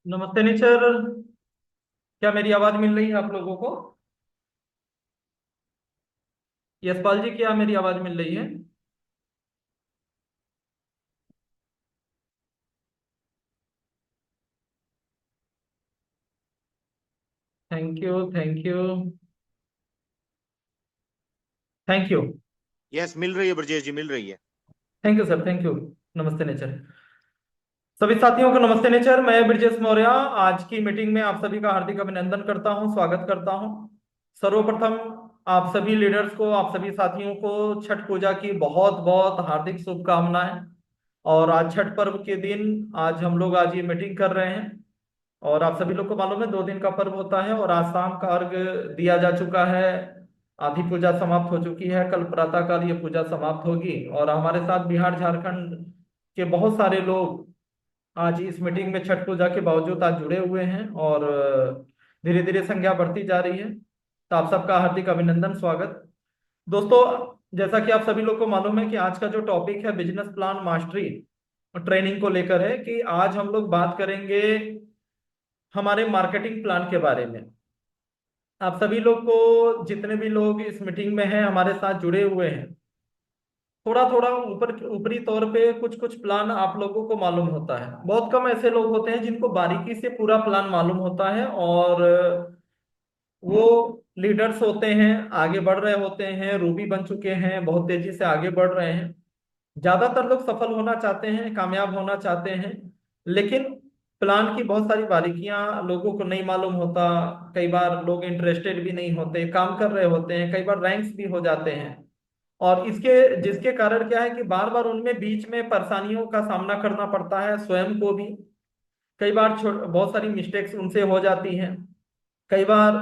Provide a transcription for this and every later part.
नमस्ते नेचर। क्या मेरी आवाज मिल रही है आप लोगों को? यशपाल जी, क्या मेरी आवाज मिल रही है? Thank you, thank you, thank you. Yes, मिल रही है ब्रजेश जी, मिल रही है। Thank you sir, thank you. नमस्ते नेचर। सभी साथियों को नमस्ते नेचर। मैं ब्रजेश मौर्य आज की मीटिंग में आप सभी का हार्दिक अभिनंदन करता हूं, स्वागत करता हूं। सर्वप्रथम आप सभी लीडर्स को, आप सभी साथियों को छठ पूजा की बहुत बहुत हार्दिक शुभकामनाएं। और आज छठ पर्व के दिन हम लोग आज ये मीटिंग कर रहे हैं। और आप सभी लोग को मालूम है 2 दिन का पर्व होता है और आज शाम का अर्घ दिया जा चुका है। आधी पूजा समाप्त हो चुकी है, कल प्रातः काल ये पूजा समाप्त होगी। और हमारे साथ बिहार झारखंड के बहुत सारे लोग आज इस मीटिंग में छठ पूजा के बावजूद आज जुड़े हुए हैं और धीरे धीरे संख्या बढ़ती जा रही है। तो आप सबका हार्दिक अभिनंदन, स्वागत। दोस्तों, जैसा कि आप सभी लोग को मालूम है कि आज का जो टॉपिक है बिजनेस प्लान मास्टरी ट्रेनिंग को लेकर है, कि आज हम लोग बात करेंगे हमारे मार्केटिंग प्लान के बारे में। आप सभी लोग को, जितने भी लोग इस मीटिंग में हैं, हमारे साथ जुड़े हुए हैं, थोड़ा थोड़ा ऊपरी तौर पे कुछ कुछ प्लान आप लोगों को मालूम होता है। बहुत कम ऐसे लोग होते हैं जिनको बारीकी से पूरा प्लान मालूम होता है। और वो लीडर्स होते हैं, आगे बढ़ रहे होते हैं, रूबी बन चुके हैं, बहुत तेजी से आगे बढ़ रहे हैं। ज्यादातर लोग सफल होना चाहते हैं, कामयाब होना चाहते हैं। लेकिन प्लान की बहुत सारी बारीकियां लोगों को नहीं मालूम होता। कई बार लोग इंटरेस्टेड भी नहीं होते, काम कर रहे होते हैं, कई बार रैंक्स भी हो जाते हैं। और इसके जिसके कारण क्या है कि बार बार उनमें बीच में परेशानियों का सामना करना पड़ता है, स्वयं को भी। कई बार बहुत सारी मिस्टेक्स उनसे हो जाती हैं। कई बार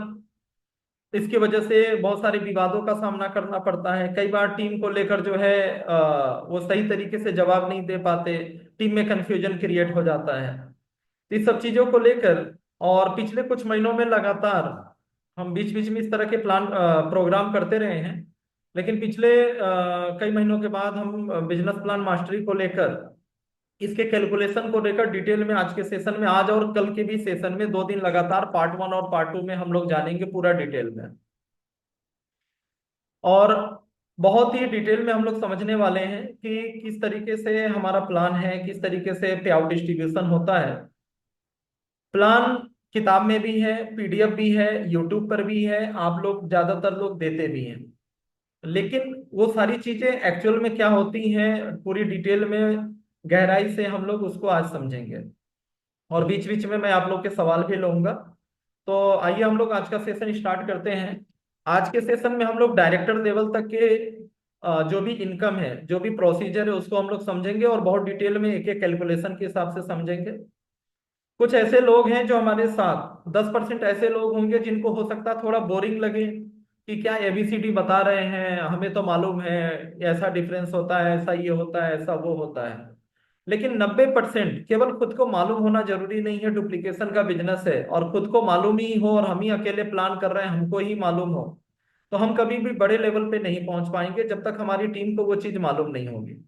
इसकी वजह से बहुत सारे विवादों का सामना करना पड़ता है। कई बार टीम को लेकर जो है वो सही तरीके से जवाब नहीं दे पाते, टीम में कंफ्यूजन क्रिएट हो जाता है। तो इस सब चीजों को लेकर और पिछले कुछ महीनों में लगातार हम बीच बीच में इस तरह के प्रोग्राम करते रहे हैं। लेकिन पिछले कई महीनों के बाद हम बिजनेस प्लान मास्टरी को लेकर, इसके कैलकुलेशन को लेकर डिटेल में आज के सेशन में, आज और कल के भी सेशन में 2 दिन लगातार पार्ट 1 और पार्ट 2 में हम लोग जानेंगे पूरा डिटेल में। और बहुत ही डिटेल में हम लोग समझने वाले हैं कि किस तरीके से हमारा प्लान है, किस तरीके से पे आउट डिस्ट्रीब्यूशन होता है। प्लान किताब में भी है, पीडीएफ भी है, यूट्यूब पर भी है, आप लोग ज्यादातर लोग देते भी हैं। लेकिन वो सारी चीजें एक्चुअल में क्या होती हैं, पूरी डिटेल में गहराई से हम लोग उसको आज समझेंगे। और बीच बीच में मैं आप लोग के सवाल भी लूंगा। तो आइए हम लोग आज का सेशन स्टार्ट करते हैं। आज के सेशन में हम लोग डायरेक्टर लेवल तक के जो भी इनकम है, जो भी प्रोसीजर है, उसको हम लोग समझेंगे और बहुत डिटेल में एक एक कैलकुलेशन के हिसाब से समझेंगे। कुछ ऐसे लोग हैं जो हमारे साथ, 10% ऐसे लोग होंगे जिनको हो सकता है थोड़ा बोरिंग लगे कि क्या एबीसीडी बता रहे हैं, हमें तो मालूम है ऐसा डिफरेंस होता है, ऐसा ये होता है, ऐसा वो होता है। लेकिन 90% केवल खुद को मालूम होना जरूरी नहीं है, डुप्लीकेशन का बिजनेस है और खुद को मालूम ही हो और हम ही अकेले प्लान कर रहे हैं, हमको ही मालूम हो, तो हम कभी भी बड़े लेवल पे नहीं पहुंच पाएंगे जब तक हमारी टीम को वो चीज मालूम नहीं होगी।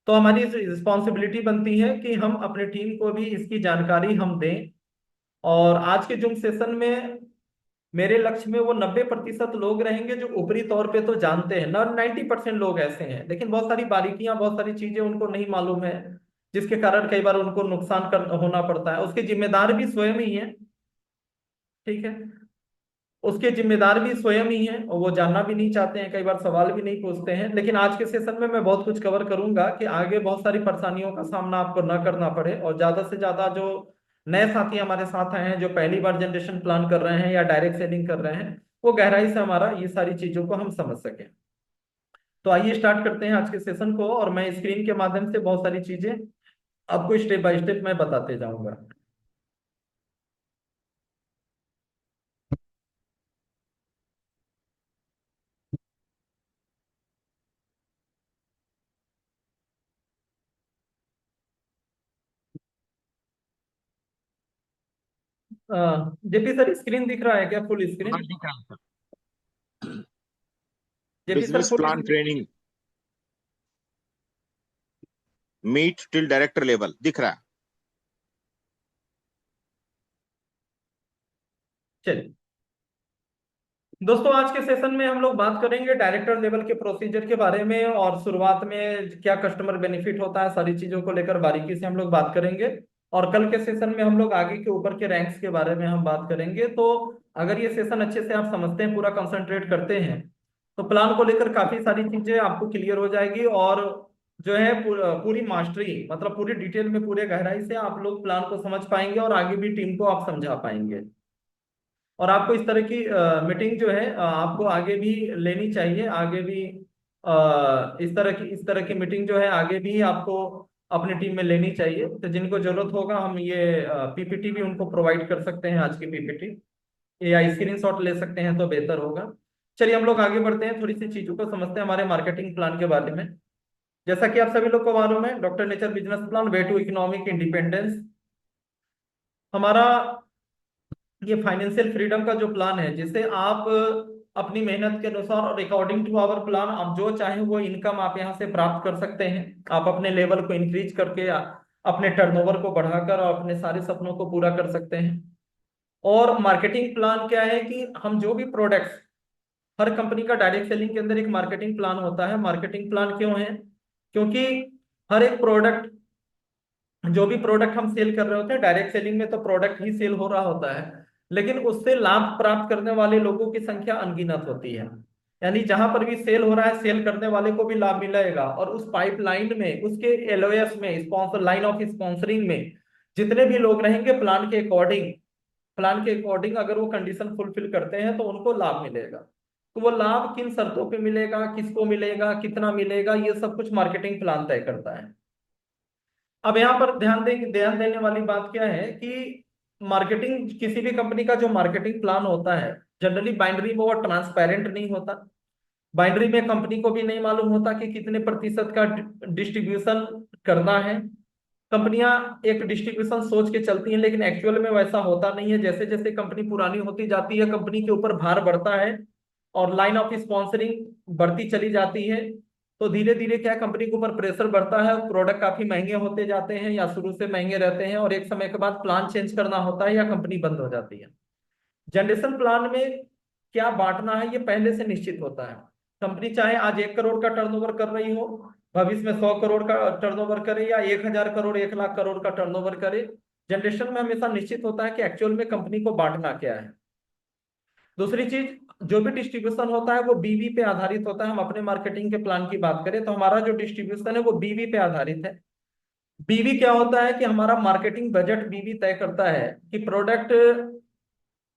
तो हमारी रिस्पॉन्सिबिलिटी बनती है कि हम अपनी टीम को भी इसकी जानकारी हम दें। और आज के जूम सेशन में मेरे लक्ष्य में वो 90% लोग रहेंगे जो ऊपरी तौर पे तो जानते हैं ना, 90% लोग ऐसे हैं लेकिन बहुत सारी बारीकियां, बहुत सारी चीजें उनको नहीं मालूम है, जिसके कारण कई बार उनको नुकसान कर होना पड़ता है। उसके जिम्मेदार भी स्वयं ही है। ठीक है, उसके जिम्मेदार भी स्वयं ही हैं और वो जानना भी नहीं चाहते हैं, कई बार सवाल भी नहीं पूछते हैं। लेकिन आज के सेशन में मैं बहुत कुछ कवर करूंगा कि आगे बहुत सारी परेशानियों का सामना आपको न करना पड़े और ज्यादा से ज्यादा जो नए साथी हमारे साथ आए हैं, जो पहली बार जनरेशन प्लान कर रहे हैं या डायरेक्ट सेलिंग कर रहे हैं, वो गहराई से हमारा ये सारी चीजों को हम समझ सकें। तो आइए स्टार्ट करते हैं आज के सेशन को, और मैं स्क्रीन के माध्यम से बहुत सारी चीजें आपको स्टेप बाय स्टेप मैं बताते जाऊंगा। जेपी सर, स्क्रीन दिख रहा है क्या, फुल हाँ, स्क्रीन? दिख रहा है sir. JP sir, business full plan training meet till director level दिख रहा है। चलिए दोस्तों, आज के सेशन में हम लोग बात करेंगे डायरेक्टर लेवल के प्रोसीजर के बारे में, और शुरुआत में क्या कस्टमर बेनिफिट होता है, सारी चीजों को लेकर बारीकी से हम लोग बात करेंगे। और कल के सेशन में हम लोग आगे के ऊपर के रैंक्स के बारे में हम बात करेंगे। तो अगर ये सेशन अच्छे से आप समझते हैं, पूरा कंसंट्रेट करते हैं, तो प्लान को लेकर काफी सारी चीजें आपको क्लियर हो जाएगी। और जो है पूरी मास्टरी, मतलब पूरी डिटेल में, पूरे गहराई से आप लोग प्लान को समझ पाएंगे और आगे भी टीम को आप समझा पाएंगे। और आपको इस तरह की मीटिंग जो है आपको आगे भी लेनी चाहिए। आगे भी इस तरह की मीटिंग जो है आगे भी आपको अपनी टीम में लेनी चाहिए। तो जिनको जरूरत होगा, हम ये पीपीटी भी उनको प्रोवाइड कर सकते हैं, आज की पीपीटी या स्क्रीन शॉट ले सकते हैं तो बेहतर होगा। चलिए हम लोग आगे बढ़ते हैं, थोड़ी सी चीजों को समझते हैं हमारे मार्केटिंग प्लान के बारे में। जैसा कि आप सभी लोग को मालूम है, doctor nature business plan way to economic independence हमारा ये फाइनेंशियल फ्रीडम का जो प्लान है, जिसे आप अपनी मेहनत के अनुसार और अकॉर्डिंग टू आवर प्लान आप जो चाहें वो इनकम आप यहाँ से प्राप्त कर सकते हैं। आप अपने लेवल को इंक्रीज करके अपने टर्नओवर को बढ़ाकर और अपने सारे सपनों को पूरा कर सकते हैं। और मार्केटिंग प्लान क्या है कि हम जो भी प्रोडक्ट्स, हर कंपनी का डायरेक्ट सेलिंग के अंदर एक मार्केटिंग प्लान होता है। मार्केटिंग प्लान क्यों है? क्योंकि हर एक प्रोडक्ट, जो भी प्रोडक्ट हम सेल कर रहे होते हैं, डायरेक्ट सेलिंग में तो प्रोडक्ट ही सेल हो रहा होता है, लेकिन उससे लाभ प्राप्त करने वाले लोगों की संख्या अनगिनत होती है। यानी जहां पर भी सेल हो रहा है, सेल करने वाले को भी लाभ मिलेगा, और उस पाइपलाइन में, उसके एलओएस में, स्पॉन्सर लाइन ऑफ स्पॉन्सरिंग में जितने भी लोग रहेंगे, प्लान के अकॉर्डिंग अगर वो कंडीशन फुलफिल करते हैं तो उनको लाभ मिलेगा। तो वो लाभ किन शर्तों पे मिलेगा, किसको मिलेगा, कितना मिलेगा, ये सब कुछ मार्केटिंग प्लान तय करता है। अब यहाँ पर ध्यान देने वाली बात क्या है कि मार्केटिंग, किसी भी कंपनी का जो मार्केटिंग प्लान होता है, जनरली बाइनरी में वो ट्रांसपेरेंट नहीं होता। बाइनरी में कंपनी को भी नहीं मालूम होता कि कितने प्रतिशत का डिस्ट्रीब्यूशन करना है। कंपनियां एक डिस्ट्रीब्यूशन सोच के चलती हैं, लेकिन एक्चुअल में वैसा होता नहीं है। जैसे जैसे कंपनी पुरानी होती जाती है, कंपनी के ऊपर भार बढ़ता है और लाइन ऑफ स्पॉन्सरिंग बढ़ती चली जाती है, तो धीरे धीरे क्या, कंपनी के ऊपर प्रेशर बढ़ता है, प्रोडक्ट काफी महंगे होते जाते हैं या शुरू से महंगे रहते हैं, और एक समय के बाद प्लान चेंज करना होता है या कंपनी बंद हो जाती है। जनरेशन प्लान में क्या बांटना है, ये पहले से निश्चित होता है। कंपनी चाहे आज 1 करोड़ का टर्नओवर कर रही हो, भविष्य में 100 करोड़ का टर्नओवर करे, या 1,000 करोड़, 1 लाख करोड़ का टर्नओवर करे, जनरेशन में हमेशा निश्चित होता है कि एक्चुअल में कंपनी को बांटना क्या है। दूसरी चीज, जो भी डिस्ट्रीब्यूशन होता है वो बीवी पे आधारित होता है। हम अपने मार्केटिंग के प्लान की बात करें तो हमारा जो डिस्ट्रीब्यूशन है वो बीवी पे आधारित है। बीवी क्या होता है कि हमारा मार्केटिंग बजट बीवी तय करता है कि प्रोडक्ट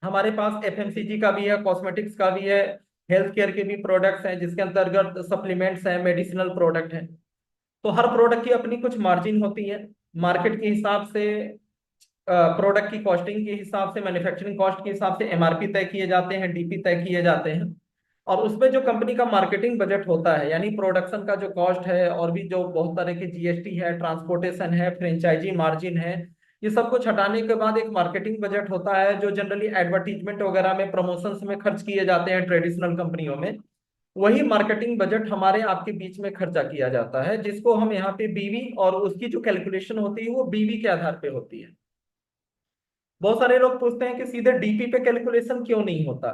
हमारे पास एफएमसीजी का भी है, कॉस्मेटिक्स का भी है, हेल्थ केयर के भी प्रोडक्ट्स हैं, जिसके अंतर्गत सप्लीमेंट्स हैं, मेडिसिनल प्रोडक्ट हैं। तो हर प्रोडक्ट की अपनी कुछ मार्जिन होती है। मार्केट के हिसाब से, प्रोडक्ट की कॉस्टिंग के हिसाब से, मैन्युफैक्चरिंग कॉस्ट के हिसाब से एमआरपी तय किए जाते हैं, डीपी तय किए जाते हैं। और उसमें जो कंपनी का मार्केटिंग बजट होता है, यानी प्रोडक्शन का जो कॉस्ट है, और भी जो बहुत तरह के जीएसटी है, ट्रांसपोर्टेशन है, फ्रेंचाइजी मार्जिन है, ये सब कुछ हटाने के बाद एक मार्केटिंग बजट होता है, जो जनरली एडवर्टीजमेंट वगैरह में, प्रमोशंस में खर्च किए जाते हैं ट्रेडिशनल कंपनियों में। वही मार्केटिंग बजट हमारे आपके बीच में खर्चा किया जाता है, जिसको हम यहाँ पे बीवी, और उसकी जो कैलकुलेशन होती है वो बीवी के आधार पे होती है। बहुत सारे लोग पूछते हैं कि सीधे डीपी पे कैलकुलेशन क्यों नहीं होता।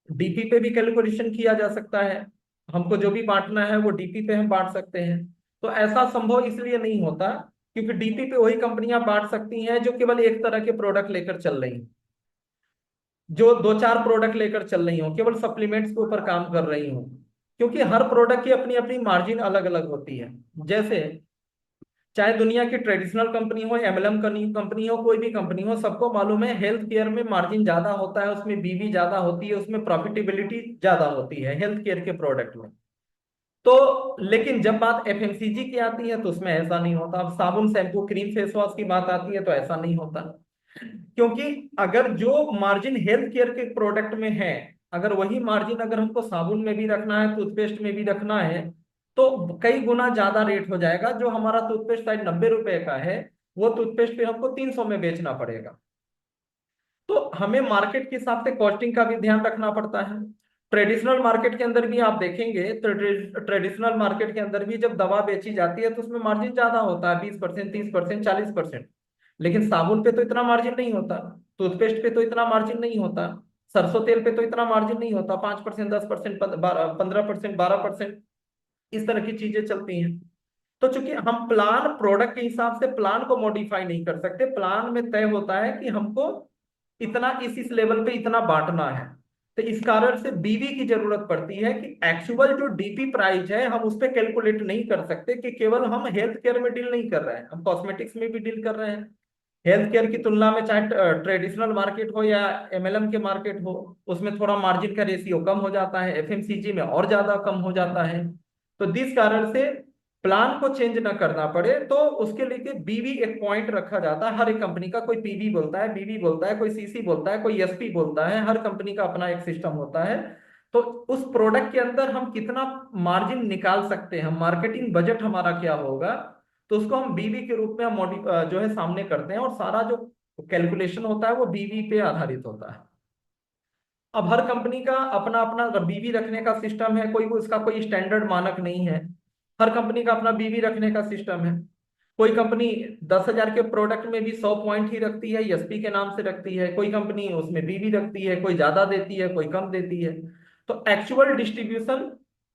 डीपी पे भी कैलकुलेशन किया जा सकता है। हमको जो भी बांटना है वो डीपी पे हम बांट सकते हैं। तो ऐसा संभव इसलिए नहीं होता क्योंकि डीपी पे वही कंपनियां बांट सकती हैं जो केवल एक तरह के प्रोडक्ट लेकर चल रही हैं, जो दो चार प्रोडक्ट लेकर चल रही हो, केवल सप्लीमेंट्स के ऊपर काम कर रही हो। क्योंकि हर प्रोडक्ट की अपनी अपनी मार्जिन अलग अलग होती है। जैसे चाहे दुनिया की ट्रेडिशनल कंपनी हो, एमएलएम कंपनी हो, कोई भी कंपनी हो, सबको मालूम है हेल्थ केयर में मार्जिन ज्यादा होता है, उसमें बीवी ज्यादा होती है, उसमें प्रॉफिटेबिलिटी ज्यादा होती है हेल्थ केयर के प्रोडक्ट में। तो लेकिन जब बात एफएमसीजी की आती है तो उसमें ऐसा नहीं होता। अब साबुन, शैम्पू, क्रीम, फेस वॉश की बात आती है तो ऐसा नहीं होता। क्योंकि अगर जो मार्जिन हेल्थ केयर के प्रोडक्ट में है, अगर वही मार्जिन अगर हमको साबुन में भी रखना है, टूथपेस्ट में भी रखना है, तो कई गुना ज्यादा रेट हो जाएगा। जो हमारा टूथपेस्ट शायद 90 रुपए का है, वो टूथपेस्ट पे हमको 300 में बेचना पड़ेगा। तो हमें मार्केट के हिसाब से कॉस्टिंग का भी ध्यान रखना पड़ता है। ट्रेडिशनल मार्केट के अंदर भी आप देखेंगे तो ट्रेडिशनल मार्केट के अंदर भी जब दवा बेची जाती है तो उसमें मार्जिन ज्यादा होता है, 20%, 30%, 40%। लेकिन साबुन पे तो इतना मार्जिन नहीं होता। टूथपेस्ट पे तो इतना मार्जिन नहीं होता, सरसों तेल पे तो इतना मार्जिन नहीं होता, 5%, 10%, 15%, 12%, इस तरह की चीजें चलती हैं। तो चूंकि हम प्लान प्रोडक्ट के हिसाब से प्लान को मॉडिफाई नहीं कर सकते, प्लान में तय होता है कि हमको इतना इस लेवल पे इतना बांटना है। तो इस कारण से बीवी की जरूरत पड़ती है कि एक्चुअल जो डीपी प्राइस है हम उस पर कैलकुलेट नहीं कर सकते, कि केवल हम हेल्थ केयर में डील नहीं कर रहे हैं, हम कॉस्मेटिक्स में भी डील कर रहे हैं। हेल्थ केयर की तुलना में चाहे ट्रेडिशनल मार्केट हो या एमएलएम के मार्केट हो, उसमें थोड़ा मार्जिन का रेशियो कम हो जाता है, एफएमसीजी में और ज्यादा कम हो जाता है। तो जिस कारण से प्लान को चेंज ना करना पड़े, तो उसके लिए बीवी एक पॉइंट रखा जाता है हर एक कंपनी का। कोई पीवी बोलता है, बीवी बोलता है, कोई सीसी बोलता है, कोई एसपी बोलता है, हर कंपनी का अपना एक सिस्टम होता है। तो उस प्रोडक्ट के अंदर हम कितना मार्जिन निकाल सकते हैं, मार्केटिंग बजट हमारा क्या होगा, तो उसको हम बीवी के रूप में हम जो है सामने करते हैं, और सारा जो कैलकुलेशन होता है वो बीवी पे आधारित होता है। अब हर कंपनी का अपना अपना बीवी रखने का सिस्टम है, कोई उसका कोई स्टैंडर्ड मानक नहीं है। हर कंपनी का अपना बीवी रखने का सिस्टम है। कोई कंपनी 10,000 के प्रोडक्ट में भी 100 पॉइंट ही रखती है, एसपी के नाम से रखती है, कोई कंपनी उसमें बीवी रखती है, कोई ज्यादा देती है, कोई कम देती है। तो एक्चुअल डिस्ट्रीब्यूशन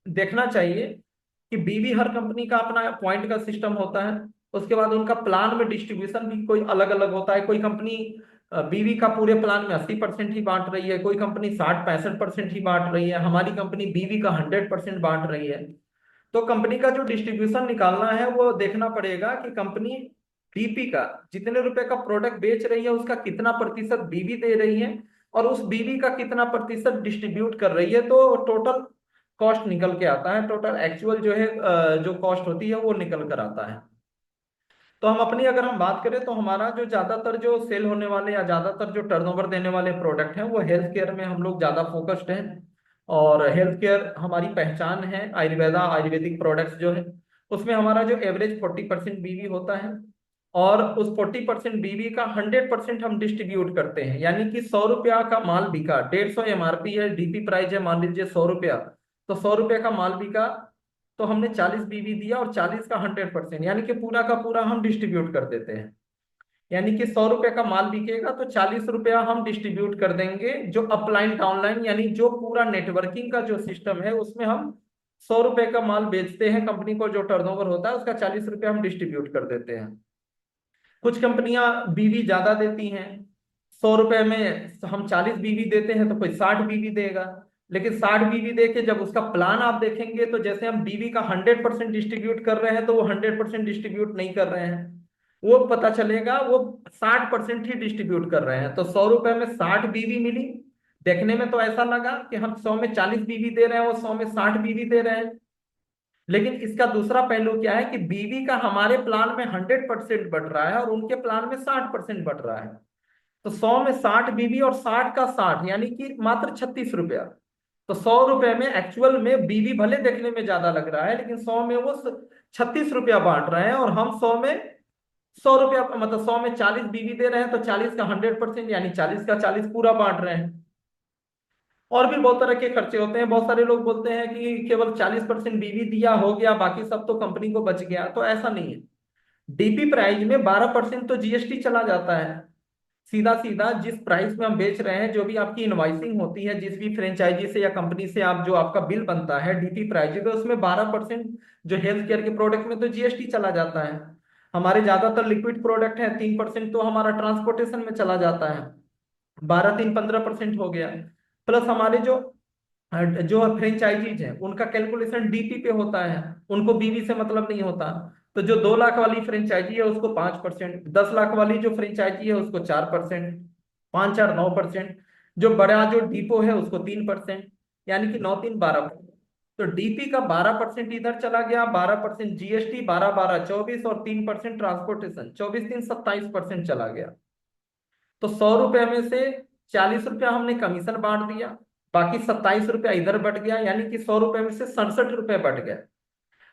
देखना चाहिए कि बीवी हर कंपनी का अपना पॉइंट का सिस्टम होता है। उसके बाद उनका प्लान में डिस्ट्रीब्यूशन भी कोई अलग अलग होता है। कोई कंपनी बीवी का पूरे प्लान में 80% ही बांट रही है, कोई कंपनी 60-65% ही बांट रही है, हमारी कंपनी बीवी का 100% बांट रही है। तो कंपनी का जो डिस्ट्रीब्यूशन निकालना है वो देखना पड़ेगा कि कंपनी डीपी का जितने रुपए का प्रोडक्ट बेच रही है उसका कितना प्रतिशत बीवी दे रही है, और उस बीवी का कितना प्रतिशत डिस्ट्रीब्यूट कर रही है। तो टोटल कॉस्ट निकल के आता है, टोटल एक्चुअल जो है जो कॉस्ट होती है वो निकल कर आता है। तो हम अपनी अगर हम बात करें तो हमारा जो ज्यादातर जो सेल होने वाले या ज्यादातर जो टर्नओवर देने वाले प्रोडक्ट हैं वो हेल्थ केयर में हम लोग ज्यादा फोकस्ड हैं। और हेल्थ केयर हमारी पहचान है, आयुर्वेदा आयुर्वेदिक प्रोडक्ट्स जो है उसमें हमारा जो एवरेज 40% बीवी होता है, और उस 40% बीवी का 100% हम डिस्ट्रीब्यूट करते हैं। यानी कि 100 रुपया का माल बिका, 150 एमआरपी है, डीपी प्राइस है मान लीजिए 100 रुपया, तो 100 रुपये का माल बिका, तो हमने 40 बीवी दिया और 40 का 100%, यानी कि पूरा का पूरा हम डिस्ट्रीब्यूट कर देते हैं। यानी कि 100 रुपये का माल बिकेगा तो 40 रुपया हम डिस्ट्रीब्यूट कर देंगे, जो अपलाइन डाउनलाइन यानी जो पूरा नेटवर्किंग का जो सिस्टम है उसमें हम 100 रुपये का माल बेचते हैं, कंपनी को जो टर्नओवर होता है उसका 40 रुपया हम डिस्ट्रीब्यूट कर देते हैं। कुछ कंपनियां बीवी ज्यादा देती हैं, 100 रुपए में हम 40 बीवी देते हैं तो कोई 60 बीवी देगा। लेकिन 60 बीवी दे के जब उसका प्लान आप देखेंगे तो जैसे हम बीवी का 100% डिस्ट्रीब्यूट कर रहे हैं तो वो 100% डिस्ट्रीब्यूट नहीं कर रहे हैं, वो पता चलेगा वो 60% ही डिस्ट्रीब्यूट कर रहे हैं। तो 100 रुपए में 60 बीवी मिली, देखने में तो ऐसा लगा कि हम 100 में 40 बीवी दे रहे हैं, वो 100 में 60 बीवी दे रहे हैं। लेकिन इसका दूसरा पहलू क्या है कि बीवी का हमारे प्लान में 100% बढ़ रहा है और उनके प्लान में 60% बढ़ रहा है। तो 100 में 60 बीवी और 60 का 60 यानी कि मात्र 36 रुपया। तो 100 रुपए में एक्चुअल में बीवी भले देखने में ज्यादा लग रहा है, लेकिन 100 में वो 36 रुपया बांट रहे हैं, और हम 100 में 100 रुपया मतलब 100 में 40 बीवी दे रहे हैं, तो 40 का 100% यानी 40 का 40 पूरा बांट रहे हैं। और भी बहुत तरह के खर्चे होते हैं। बहुत सारे लोग बोलते हैं कि केवल 40% बीवी दिया हो गया, बाकी सब तो कंपनी को बच गया, तो ऐसा नहीं है। डीपी प्राइस में 12% तो जीएसटी चला जाता है। सीधा सीधा जिस प्राइस में हम बेच रहे हैं, जो भी आपकी इनवाइसिंग होती है जिस भी फ्रेंचाइजी से या कंपनी से आप जो आपका बिल बनता है डीपी प्राइस, तो उसमें 12% जो हेल्थ केयर के प्रोडक्ट में तो जीएसटी चला जाता है। हमारे ज्यादातर लिक्विड प्रोडक्ट है, 3% तो हमारा ट्रांसपोर्टेशन में चला जाता है, 12 3 15% हो गया। प्लस हमारे जो जो फ्रेंचाइजीज हैं उनका कैलकुलेशन डीपी पे होता है, उनको बीवी से मतलब नहीं होता। तो जो 2 लाख वाली फ्रेंचाइजी है उसको 5%, 10 लाख वाली जो फ्रेंचाइजी है उसको 4%, 5 4 9%, जो बड़ा जो डिपो है उसको 3%, यानी कि 9 3 12%। तो डीपी का 12% इधर चला गया, 12% जीएसटी, 12 12 24, और 3% ट्रांसपोर्टेशन, 24 3 27% चला गया। तो 100 रुपए में से 40 रुपया हमने कमीशन बांट दिया, बाकी 27 रुपया इधर बढ़ गया, यानी कि 100 रुपए में से 67 रुपये बढ़ गए।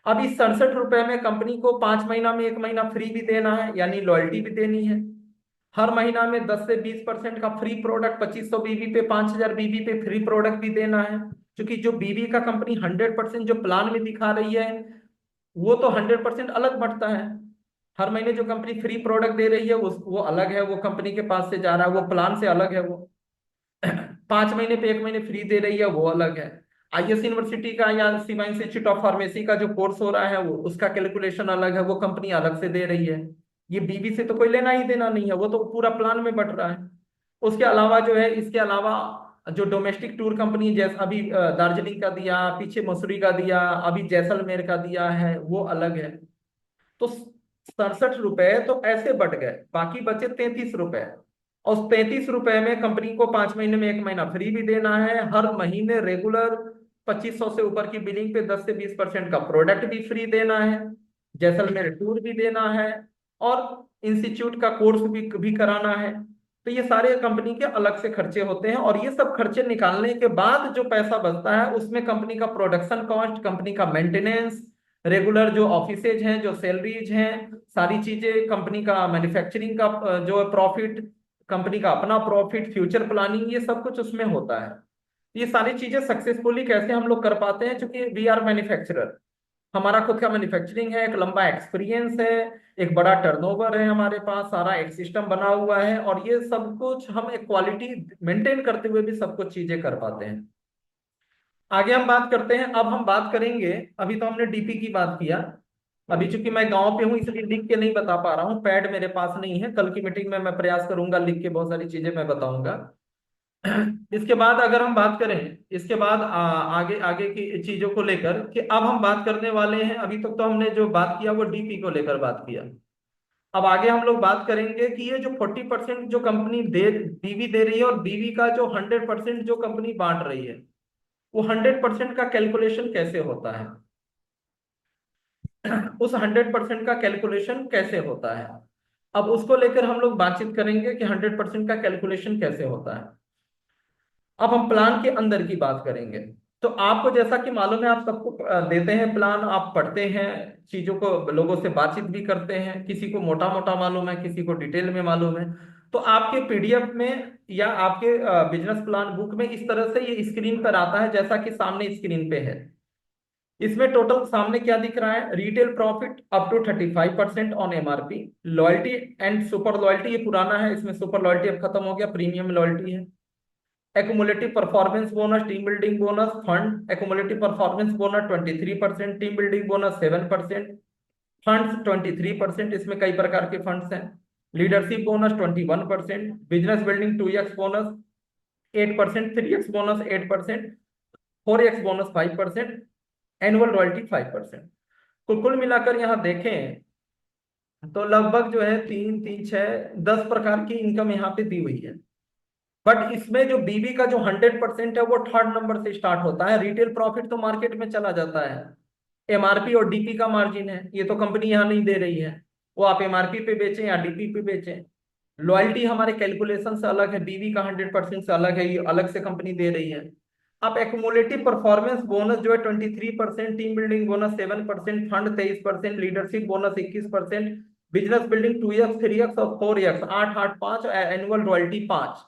अब इस 67 रुपए में कंपनी को 5 महीना में 1 महीना फ्री भी देना है, यानी लॉयल्टी भी देनी है। हर महीना में 10 से 20% का फ्री प्रोडक्ट, 2500 बीबी पे, 5000 बीबी पे फ्री प्रोडक्ट भी देना है। क्योंकि जो बीबी का कंपनी 100% जो प्लान में दिखा रही है वो तो 100% अलग बढ़ता है। हर महीने जो कंपनी फ्री प्रोडक्ट दे रही है वो अलग है, वो कंपनी के पास से जा रहा है, वो प्लान से अलग है। वो 5 महीने पे 1 महीने फ्री दे रही है, वो अलग है। आईएस यूनिवर्सिटी का या सीमा इंस्टीट्यूट ऑफ फार्मेसी का जो कोर्स हो रहा है वो उसका कैलकुलेशन अलग है, वो कंपनी अलग से दे रही है। ये बीवी से तो कोई लेना ही देना नहीं है, वो तो पूरा प्लान में बट रहा है। उसके अलावा जो है, इसके अलावा जो डोमेस्टिक टूर कंपनी, जैसे अभी दार्जिलिंग का दिया, पीछे मसूरी का दिया, अभी जैसलमेर का दिया है, वो अलग है। तो 67 रुपए तो ऐसे बट गए, बाकी बचे 33 रुपए। और उस 33 रुपए में कंपनी को 5 महीने में 1 महीना फ्री भी देना है, हर महीने रेगुलर 2500 से ऊपर की बिलिंग पे 10 से 20% का प्रोडक्ट भी फ्री देना है, जैसलमेर टूर भी देना है, और इंस्टीट्यूट का कोर्स भी कराना है। तो ये सारे कंपनी के अलग से खर्चे होते हैं, और ये सब खर्चे निकालने के बाद जो पैसा बचता है उसमें कंपनी का प्रोडक्शन कॉस्ट, कंपनी का मेंटेनेंस, रेगुलर जो ऑफिसेज हैं, जो सैलरीज हैं, सारी चीजें, कंपनी का मैन्युफैक्चरिंग का जो प्रॉफिट, कंपनी का अपना प्रॉफिट, फ्यूचर प्लानिंग, ये सब कुछ उसमें होता है। ये सारी चीजें सक्सेसफुली कैसे हम लोग कर पाते हैं, क्योंकि वी आर मैन्युफैक्चरर, हमारा खुद का मैन्युफैक्चरिंग है, एक लंबा एक्सपीरियंस है, एक बड़ा टर्नओवर है, हमारे पास सारा एक सिस्टम बना हुआ है, और ये सब कुछ हम एक क्वालिटी मेंटेन करते हुए भी सब कुछ चीजें कर पाते हैं। आगे हम बात करते हैं। अब हम बात करेंगे, अभी तो हमने डीपी की बात किया, अभी चूंकि मैं गांव पे हूँ इसलिए लिख के नहीं बता पा रहा हूँ, पैड मेरे पास नहीं है, कल की मीटिंग में मैं प्रयास करूंगा लिख के बहुत सारी चीजें मैं बताऊंगा। इसके बाद अगर हम बात करें, इसके बाद आगे आगे की चीजों को लेकर, कि अब हम बात करने वाले हैं, अभी तक तो हमने जो बात किया वो डीपी को लेकर बात किया। अब आगे हम लोग बात करेंगे कि ये जो 40% जो कंपनी दे, बीवी दे रही है, और बीवी का जो 100% जो कंपनी बांट रही है, वो 100% का कैलकुलेशन कैसे होता है। उस 100% का कैलकुलेशन कैसे होता है, अब उसको लेकर हम लोग बातचीत करेंगे कि 100% का कैलकुलेशन कैसे होता है। अब हम प्लान के अंदर की बात करेंगे। तो आपको जैसा कि मालूम है, आप सबको देते हैं प्लान, आप पढ़ते हैं चीजों को, लोगों से बातचीत भी करते हैं, किसी को मोटा मोटा मालूम है, किसी को डिटेल में मालूम है। तो आपके पीडीएफ में या आपके बिजनेस प्लान बुक में इस तरह से ये स्क्रीन पर आता है, जैसा कि सामने स्क्रीन पे है। इसमें टोटल सामने क्या दिख रहा है, retail profit up to 35% on MRP, loyalty and super loyalty, ये पुराना है, इसमें सुपर लॉयल्टी अब खत्म हो गया, प्रीमियम लॉयल्टी है। Accumulative performance bonus, team building bonus fund, accumulative performance bonus 23%, team building bonus 7%, funds 23%, इसमें कई प्रकार के फंड्स हैं। Leadership bonus 21%, business building 2x bonus 8%, 3x bonus 8%, 4x bonus 5%, annual royalty 5%। तो कुल मिलाकर यहाँ देखें तो लगभग जो है 3 3 6 10 प्रकार की इनकम यहाँ पे दी हुई है। बट इसमें जो बीबी का जो 100% है वो थर्ड नंबर से स्टार्ट होता है। रिटेल प्रॉफिट तो मार्केट में चला जाता है, एमआरपी और डीपी का मार्जिन है, ये तो कंपनी यहाँ नहीं दे रही है, वो आप एमआरपी पे बेचें या डीपी पे बेचें। लॉयल्टी हमारे कैलकुलेशन से अलग है, बीवी का 100% से अलग है, ये अलग से कंपनी दे रही है। आप एक्युमुलेटिव परफॉर्मेंस बोनस जो है 23%, team building bonus 7%, fund 23%, leadership bonus 21%, business building 2x 3x और 4x 8 8 5, एनुअल रॉयल्टी 5।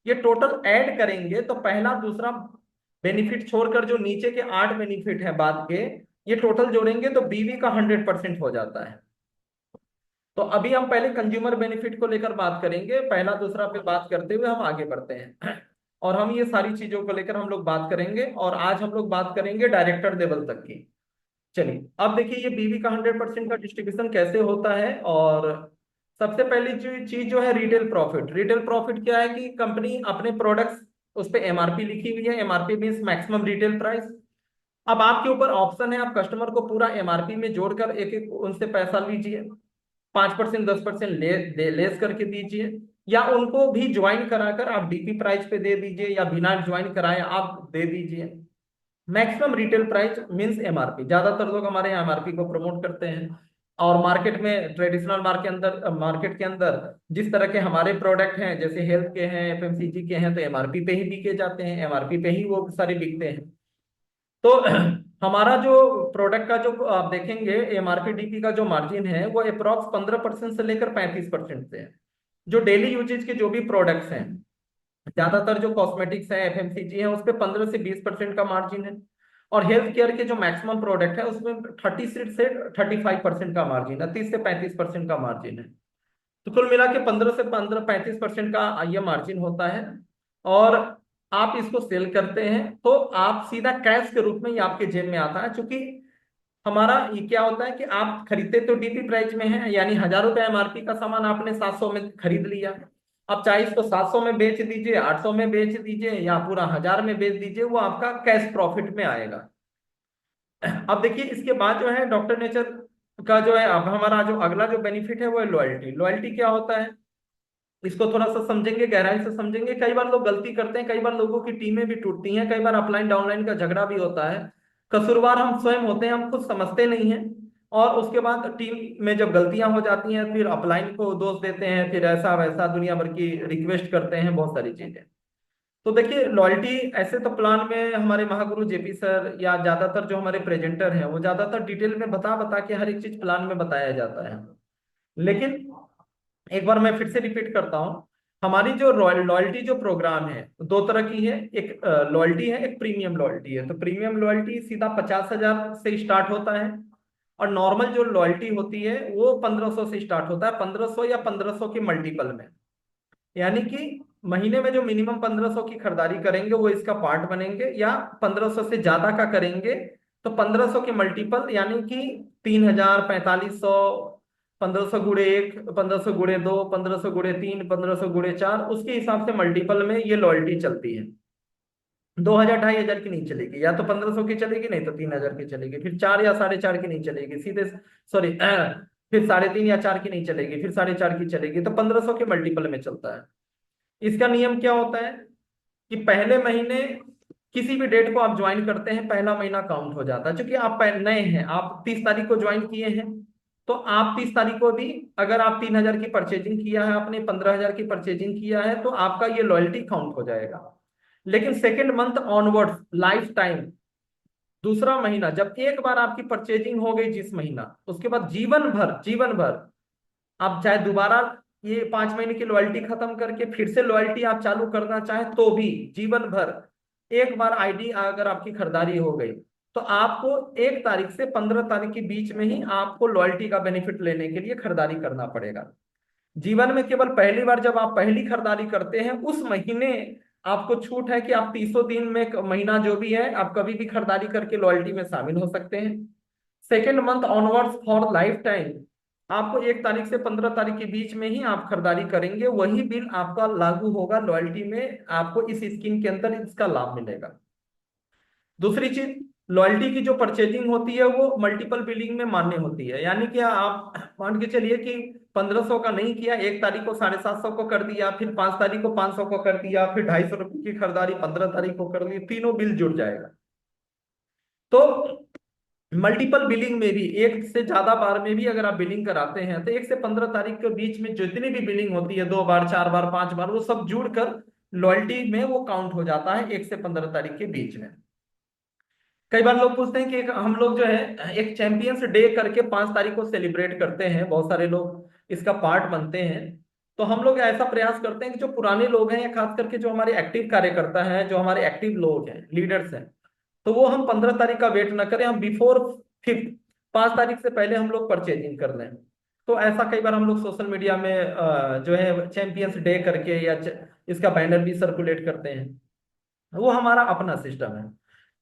ये टोटल ऐड करेंगे तो पहला दूसरा बेनिफिट छोड़कर जो नीचे के 8 बेनिफिट है बाद के, ये टोटल जोड़ेंगे तो बीवी का 100% हो जाता है। तो अभी हम पहले कंज्यूमर बेनिफिट को लेकर बात करेंगे, पहला दूसरा पे बात करते हुए हम आगे बढ़ते हैं। और हम ये सारी चीजों को लेकर हम लोग बात करेंगे, और आज हम लोग बात करेंगे डायरेक्टर लेवल तक की। चलिए अब देखिए ये बीवी का 100% का डिस्ट्रीब्यूशन कैसे होता है। और सबसे पहली जो चीज जो है रिटेल प्रॉफिट, रिटेल प्रॉफिट क्या है कि कंपनी अपने प्रोडक्ट्स, उस पर एमआरपी लिखी हुई है, MRP means maximum retail price. अब आपके ऊपर ऑप्शन है, आप कस्टमर को पूरा एमआरपी में जोड़कर एक एक उनसे पैसा लीजिए, 5% 10% लेस करके दीजिए, या उनको भी ज्वाइन कराकर आप डीपी प्राइस पे दे दीजिए, या बिना ज्वाइन कराए आप दे दीजिए। Maximum retail price means MRP, ज्यादातर लोग हमारे यहाँ एमआरपी को प्रमोट करते हैं। और मार्केट में, ट्रेडिशनल मार्केट के अंदर जिस तरह के हमारे प्रोडक्ट हैं, जैसे हेल्थ के हैं, एफएमसीजी के हैं, तो एमआरपी पे ही बिके जाते हैं, एमआरपी पे ही वो सारे बिकते हैं। तो हमारा जो प्रोडक्ट का जो आप देखेंगे एमआरपी डीपी का जो मार्जिन है वो अप्रॉक्स 15% से लेकर 35% से है। जो डेली यूजेज के जो भी प्रोडक्ट्स हैं, ज्यादातर जो कॉस्मेटिक्स है, एफएमसीजी है, उस पे 15 से 20% का मार्जिन है। और हेल्थ केयर के जो मैक्सिमम प्रोडक्ट है उसमें 30 से 35% का मार्जिन है, 30 से 35% का मार्जिन है। तो कुल मिला के 15 से 35% का ये मार्जिन होता है। और आप इसको सेल करते हैं तो आप सीधा कैश के रूप में ये आपके जेब में आता है। क्योंकि हमारा ये क्या होता है कि आप खरीदते तो डीपी प्राइस में है, यानी 1,000 रुपए एमआरपी का सामान आपने 700 में खरीद लिया। अब चाहे इसको 700 में बेच दीजिए, 800 में बेच दीजिए, या पूरा 1,000 में बेच दीजिए, वो आपका कैश प्रॉफिट में आएगा। अब देखिए इसके बाद जो है डॉक्टर नेचर का जो है, अब हमारा जो अगला जो बेनिफिट है वो है लॉयल्टी। लॉयल्टी क्या होता है इसको थोड़ा सा समझेंगे, गहराई से समझेंगे। कई बार लोग गलती करते हैं, कई बार लोगों की टीमें भी टूटती हैं, कई बार अपलाइन डाउनलाइन का झगड़ा भी होता है। कसूरवार हम स्वयं होते हैं, हम खुद समझते नहीं हैं। और उसके बाद टीम में जब गलतियां हो जाती हैं फिर अपलाइन को दोष देते हैं, फिर ऐसा वैसा दुनिया भर की रिक्वेस्ट करते हैं, बहुत सारी चीजें। तो देखिए लॉयल्टी ऐसे तो प्लान में हमारे महागुरु जेपी सर या ज्यादातर जो हमारे प्रेजेंटर हैं वो ज्यादातर डिटेल में बता बता के हर एक चीज प्लान में बताया जाता है। लेकिन एक बार मैं फिर से रिपीट करता हूं, हमारी जो रॉयल लॉयल्टी जो प्रोग्राम है दो तरह की है। एक लॉयल्टी है, एक प्रीमियम लॉयल्टी है। तो प्रीमियम लॉयल्टी सीधा 50,000 से स्टार्ट होता है, और नॉर्मल जो लॉयल्टी होती है वो 1,500 से स्टार्ट होता है, 1,500 या 1,500 के मल्टीपल में। यानी कि महीने में जो मिनिमम 1,500 की खरीदारी करेंगे वो इसका पार्ट बनेंगे, या 1,500 से ज्यादा का करेंगे तो 1,500 के मल्टीपल, यानी कि 3,000, 4,500, 1,500 गुड़े एक, 1,500 गुड़े दो, 1,500 गुड़े तीन, 1,500 गुड़े चार, उसके हिसाब से मल्टीपल में ये लॉयल्टी चलती है। 2,000, 2,500 की नहीं चलेगी, या तो 1,500 की चलेगी, नहीं तो 3,000 की चलेगी। फिर 4 या 4.5 की नहीं चलेगी सीधे, सॉरी फिर 3.5 या 4 की नहीं चलेगी, फिर 4.5 की चलेगी। तो 1,500 के मल्टीपल में चलता है। इसका नियम क्या होता है कि पहले महीने किसी भी डेट को आप ज्वाइन करते हैं, पहला महीना काउंट हो जाता है। क्योंकि आप नए हैं, आप 30 तारीख को ज्वाइन किए हैं, तो आप 30 तारीख को भी अगर आप 3,000 की परचेजिंग किया है, आपने 15,000 की परचेजिंग किया है, तो आपका ये लॉयल्टी काउंट हो जाएगा। लेकिन second month onwards life time, दूसरा महीना जब एक बार आपकी परचेजिंग हो गई जिस महीना, उसके बाद जीवन भर, जीवन भर आप चाहे दोबारा ये 5 महीने की लॉयल्टी खत्म करके फिर से लॉयल्टी आप चालू करना चाहें तो भी जीवन भर, एक बार आईडी अगर आपकी खरीदारी हो गई तो आपको 1 तारीख से 15 तारीख के बीच में ही आपको लॉयल्टी का बेनिफिट लेने के लिए खरीदारी करना पड़ेगा। जीवन में केवल पहली बार जब आप पहली खरीदारी करते हैं उस महीने आपको छूट है कि आप 30 दिन में महीना जो भी है आप कभी भी खरीदारी करके लॉयल्टी में शामिल हो सकते हैं। Second month onwards for life time, आपको 1 तारीख से 15 तारीख के बीच में ही आप खरीदारी करेंगे, वही बिल आपका लागू होगा लॉयल्टी में, आपको इस स्कीम के अंदर इसका लाभ मिलेगा। दूसरी चीज, लॉयल्टी की जो परचेजिंग होती है वो मल्टीपल बिलिंग में मान्य होती है। यानी कि आप मान के चलिए कि 1,500 का नहीं किया, 1 तारीख को 750 को कर दिया, फिर 5 तारीख को 500 को कर दिया, फिर 250 रुपये की खरीदारी 15 तारीख को कर दी, तीनों बिल जुड़ जाएगा। तो मल्टीपल बिलिंग में भी, एक से ज्यादा बार में भी अगर आप बिलिंग कराते हैं तो 1 से 15 तारीख के बीच में जितनी भी बिलिंग होती है, 2 बार, 4 बार, 5 बार, वो सब जुड़कर लॉयल्टी में वो काउंट हो जाता है 1 से 15 तारीख के बीच में। कई बार लोग पूछते हैं कि हम लोग जो है एक चैंपियंस डे करके 5 तारीख को सेलिब्रेट करते हैं, बहुत सारे लोग इसका पार्ट बनते हैं। तो हम लोग ऐसा प्रयास करते हैं कि जो पुराने लोग हैं या खास करके जो हमारे एक्टिव कार्यकर्ता हैं, जो हमारे एक्टिव लोग हैं, लीडर्स हैं, तो वो हम 15 तारीख का वेट ना करें, हम बिफोर 5th, 5 तारीख से पहले हम लोग परचेजिंग कर लें। तो ऐसा कई बार हम लोग सोशल मीडिया में जो है चैंपियंस डे करके या इसका बैनर भी सर्कुलेट करते हैं, वो हमारा अपना सिस्टम है।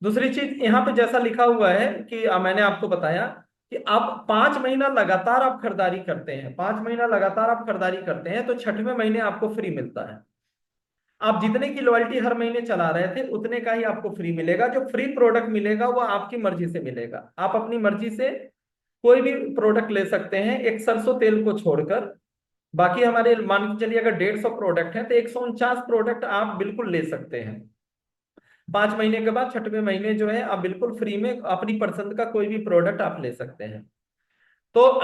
दूसरी चीज यहाँ पे जैसा लिखा हुआ है कि मैंने आपको बताया कि आप 5 महीना लगातार आप खरीदारी करते हैं, 5 महीना लगातार आप खरीदारी करते हैं तो 6वें महीने आपको फ्री मिलता है। आप जितने की लॉयल्टी हर महीने चला रहे थे उतने का ही आपको फ्री मिलेगा। जो फ्री प्रोडक्ट मिलेगा वो आपकी मर्जी से मिलेगा, आप अपनी मर्जी से कोई भी प्रोडक्ट ले सकते हैं, एक सरसों तेल को छोड़कर। बाकी हमारे मान के चलिए अगर 150 प्रोडक्ट है तो 149 प्रोडक्ट आप बिल्कुल ले सकते हैं। 5 महीने के बाद 6वें महीने जो है आप बिल्कुल फ्री में अपनी पसंद का कोई भी प्रोडक्ट आप ले सकते हैं। तो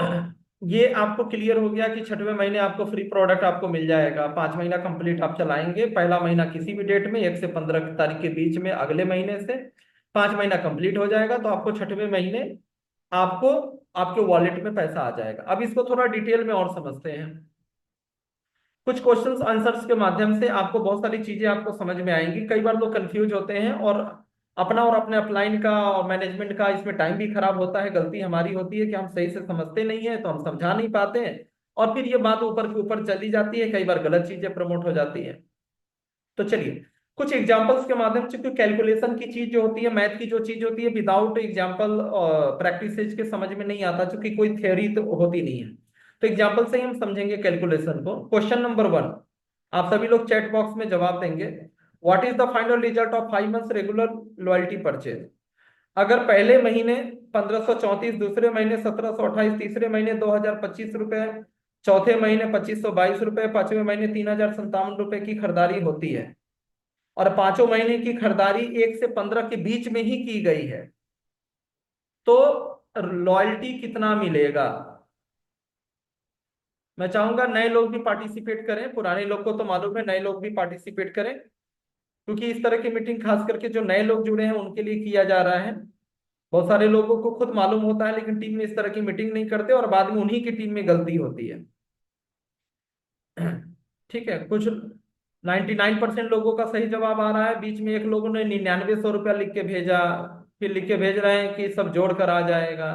ये आपको क्लियर हो गया कि 6वें महीने आपको फ्री प्रोडक्ट आपको मिल जाएगा। 5 महीना कंप्लीट आप चलाएंगे, पहला महीना किसी भी डेट में 1 से 15 तारीख के बीच में अगले महीने से 5 महीना कंप्लीट हो जाएगा तो आपको 6वें महीने आपको आपके वॉलेट में पैसा आ जाएगा। अब इसको थोड़ा डिटेल में और समझते हैं। कुछ क्वेश्चंस आंसर्स के माध्यम से आपको बहुत सारी चीजें आपको समझ में आएंगी। कई बार लोग कंफ्यूज होते हैं और अपना और अपने अपलाइन का और मैनेजमेंट का इसमें टाइम भी खराब होता है। गलती हमारी होती है कि हम सही से समझते नहीं है, तो हम समझा नहीं पाते हैं, और फिर ये बात ऊपर के ऊपर चली जाती है, कई बार गलत चीजें प्रमोट हो जाती है। तो चलिए कुछ एग्जांपल्स के माध्यम से, क्योंकि कैलकुलेशन की चीज जो होती है, मैथ की जो चीज होती है, विदाउट एग्जांपल प्रैक्टिस के समझ में नहीं आता, क्योंकि कोई थ्योरी तो होती नहीं है। तो एग्जांपल से ही हम समझेंगे कैलकुलेशन को। क्वेश्चन नंबर 1, आप सभी लोग चैट बॉक्स में जवाब देंगे। What is the final result of 5 months regular loyalty purchase? अगर पहले महीने 1534, दूसरे महीने 1728, तीसरे महीने 2025 रुपए, चौथे महीने 2522 रुपए, पांचवें महीने 3057 रुपए की खरीदारी होती है, और पांचों महीने की खरीदारी 1 से 15 के बीच में ही की गई है, तो लॉयल्टी कितना मिलेगा? मैं चाहूंगा नए लोग भी पार्टिसिपेट करें, पुराने लोग को तो मालूम है, नए लोग भी पार्टिसिपेट करें, क्योंकि इस तरह की मीटिंग खास करके जो नए लोग जुड़े हैं उनके लिए किया जा रहा है। बहुत सारे लोगों को खुद मालूम होता है, लेकिन टीम में इस तरह की मीटिंग नहीं करते, और बाद में उन्हीं की टीम में गलती होती है। ठीक है, कुछ 99% लोगों का सही जवाब आ रहा है। बीच में एक लोगों ने 9900 रुपया लिख के भेजा, फिर लिख के भेज रहे हैं कि सब जोड़ कर आ जाएगा।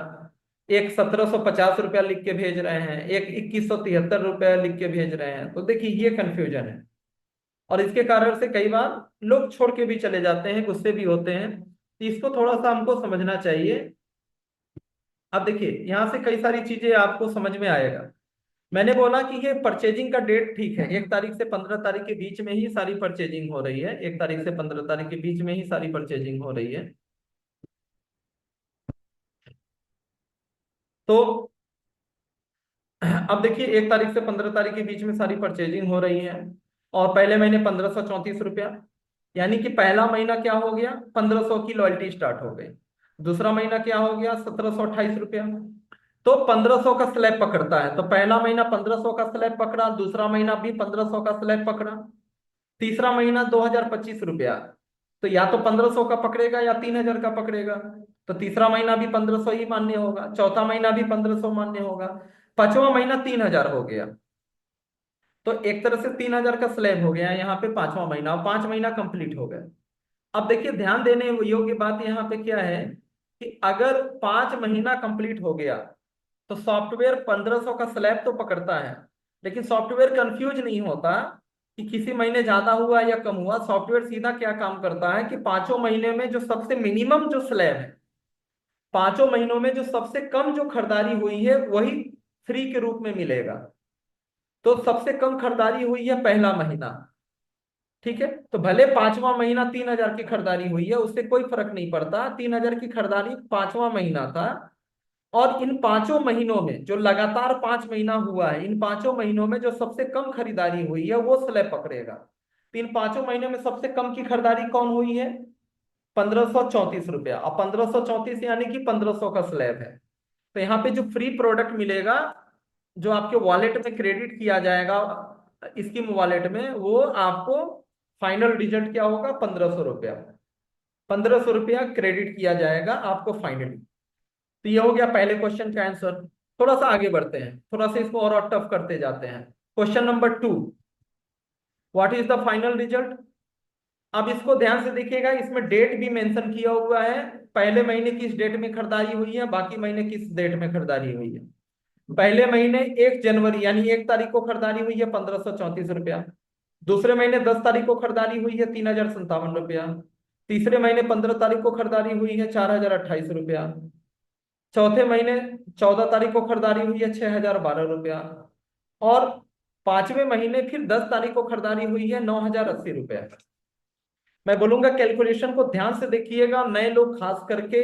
एक 1750 रुपया लिख के भेज रहे हैं, एक 2173 रुपया लिख के भेज रहे हैं। तो देखिए ये कंफ्यूजन है, और इसके कारण से कई बार लोग छोड़ के भी चले जाते हैं, गुस्से भी होते हैं। तो इसको थोड़ा सा हमको समझना चाहिए। अब देखिए यहाँ से कई सारी चीजें आपको समझ में आएगा। मैंने बोला कि ये परचेजिंग का डेट ठीक है, 1 तारीख से 15 तारीख के बीच में ही सारी परचेजिंग हो रही है, 1 तारीख से 15 तारीख के बीच में ही सारी परचेजिंग हो रही है। तो अब देखिए 1 तारीख से 15 तारीख के बीच में सारी परचेजिंग हो रही है, और पहले महीने 1534 रुपया, यानी कि पहला महीना क्या हो गया, 1500 की लॉयल्टी स्टार्ट हो गई। दूसरा महीना क्या हो गया, 1728 रुपया। तो 1500 का स्लैब पकड़ता है, तो पहला महीना 1500 का स्लैब पकड़ा, दूसरा महीना भी 1500 का स्लैब पकड़ा, तीसरा महीना 2025 रुपया। तो या तो 1500 का पकड़ेगा या 3000 का पकड़ेगा, तो तीसरा महीना भी 1500 ही मान्य होगा, चौथा महीना भी 1500 मान्य होगा, पांचवा महीना 3000 हो गया। तो एक तरह से 3000 का स्लैब हो गया यहाँ पे पांचवा महीना, और 5 महीना कंप्लीट हो गया। अब देखिए ध्यान देने योग्य बात यहाँ पे क्या है, कि अगर 5 महीना कंप्लीट हो गया, तो सॉफ्टवेयर 1500 का स्लैब तो पकड़ता है, लेकिन सॉफ्टवेयर कंफ्यूज नहीं होता कि किसी महीने ज्यादा हुआ या कम हुआ। सॉफ्टवेयर सीधा क्या काम करता है कि पांचों महीने में जो सबसे मिनिमम जो स्लैब है, पांचों महीनों में जो सबसे कम जो खरीदारी हुई है, वही फ्री के रूप में मिलेगा। तो सबसे कम खरीदारी हुई है पहला महीना, ठीक है, तो भले पांचवा महीना 3000 की खरीदारी हुई है, उससे कोई फर्क नहीं पड़ता, 3000 की खरीदारी पांचवा महीना था। और इन पांचों महीनों में जो लगातार 5 महीना हुआ है, इन पांचों महीनों में जो सबसे कम खरीदारी हुई है वो स्लैब पकड़ेगा। तो इन पांचों महीने में सबसे कम की खरीदारी कौन हुई है, 1534 रुपया, और 1534 यानी कि 1500 का स्लैब है। तो यहाँ पे जो फ्री प्रोडक्ट मिलेगा, जो आपके वॉलेट में क्रेडिट किया जाएगा स्कीम वॉलेट में, वो आपको फाइनल रिजल्ट क्या होगा, 1500 रुपया। 1500 रुपया क्रेडिट किया जाएगा आपको फाइनली। तो ये हो गया पहले क्वेश्चन का आंसर। थोड़ा सा आगे बढ़ते हैं, थोड़ा सा इसको और टफ करते जाते हैं। Question number 2, what is the final result? अब इसको ध्यान से देखिएगा, इसमें डेट भी मेंशन किया हुआ है, पहले महीने किस डेट में खरीदारी हुई है, बाकी महीने किस डेट में खरीदारी हुई है। पहले महीने 1 जनवरी यानी 1 तारीख को खरीदारी हुई है 1534 रुपया। दूसरे महीने 10 तारीख को खरीदारी हुई है 3057 रुपया। तीसरे महीने 15 तारीख को खरीदारी हुई है 4028 रुपया। चौथे महीने 14 तारीख को खरीदारी हुई है 6012 रुपया। और पांचवें महीने फिर 10 तारीख को खरीदारी हुई है 9080 रुपया। मैं बोलूंगा कैलकुलेशन को ध्यान से देखिएगा, नए लोग खास करके,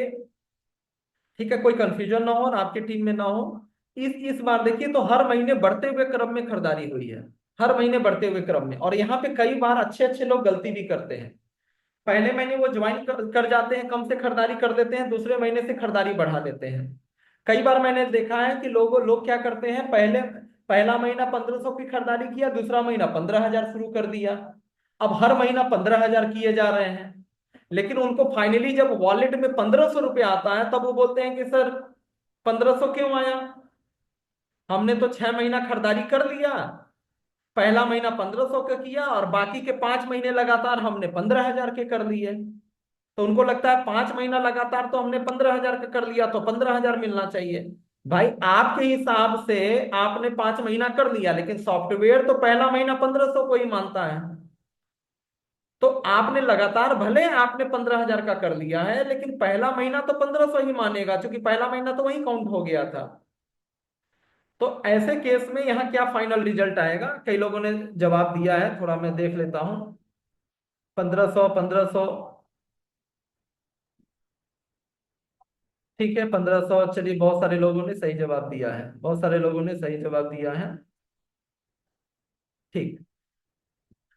ठीक है, कोई कंफ्यूजन ना हो और आपकी टीम में ना हो। इस बार देखिए तो हर महीने बढ़ते हुए क्रम में खरीदारी हुई है, हर महीने बढ़ते हुए क्रम में। और यहाँ पे कई बार अच्छे अच्छे लोग गलती भी करते हैं, पहले महीने वो ज्वाइन कर जाते हैं, कम से खरीदारी कर देते हैं, दूसरे महीने से खरीदारी बढ़ा देते हैं। कई बार मैंने देखा है कि लोग क्या करते हैं, पहला महीना 1500 की खरीदारी किया, दूसरा महीना 15,000 शुरू कर दिया, अब हर महीना 15,000 किए जा रहे हैं। लेकिन उनको फाइनली जब वॉलेट में 1500 रुपया आता है, तब वो बोलते हैं कि सर 1500 क्यों आया, हमने तो 6 महीना खरीदारी कर लिया, पहला महीना 1500 का किया और बाकी के 5 महीने लगातार हमने 15,000 के कर लिए। तो उनको लगता है 5 महीना लगातार तो हमने 15,000 का कर लिया, तो 15,000 मिलना चाहिए। भाई आपके हिसाब से आपने 5 महीना कर लिया, लेकिन सॉफ्टवेयर तो पहला महीना 1500 को ही मानता है। तो आपने लगातार, भले आपने 15,000 का कर लिया है, लेकिन पहला महीना तो 1500 ही मानेगा, क्योंकि पहला महीना तो वही काउंट हो गया था। तो ऐसे केस में यहाँ क्या फाइनल रिजल्ट आएगा? कई लोगों ने जवाब दिया है, थोड़ा मैं देख लेता हूं। 1500, 1500, ठीक है, 1500। चलिए, बहुत सारे लोगों ने सही जवाब दिया है, बहुत सारे लोगों ने सही जवाब दिया है। ठीक।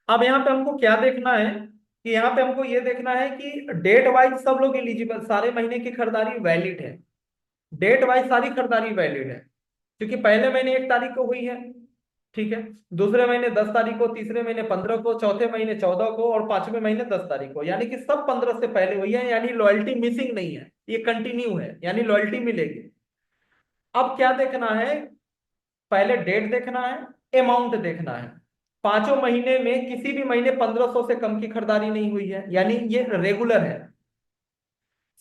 अब यहाँ पे हमको क्या देखना है कि यहाँ पे हमको ये देखना है कि डेट वाइज सब लोग एलिजिबल, सारे महीने की खरीदारी वैलिड है। डेट वाइज सारी खरीदारी वैलिड है, क्योंकि पहले महीने 1 तारीख को हुई है, ठीक है, दूसरे महीने 10 तारीख को, तीसरे महीने 15 को, चौथे महीने 14 को, और पांचवें महीने 10 तारीख को, यानी कि सब 15 से पहले हुई है, यानी लॉयल्टी मिसिंग नहीं है, ये कंटिन्यू है, यानी लॉयल्टी मिलेगी। अब क्या देखना है? पहले डेट देखना है, अमाउंट देखना है। 5 महीने में किसी भी महीने 1500 से कम की खरीदारी नहीं हुई है, यानी ये रेगुलर है,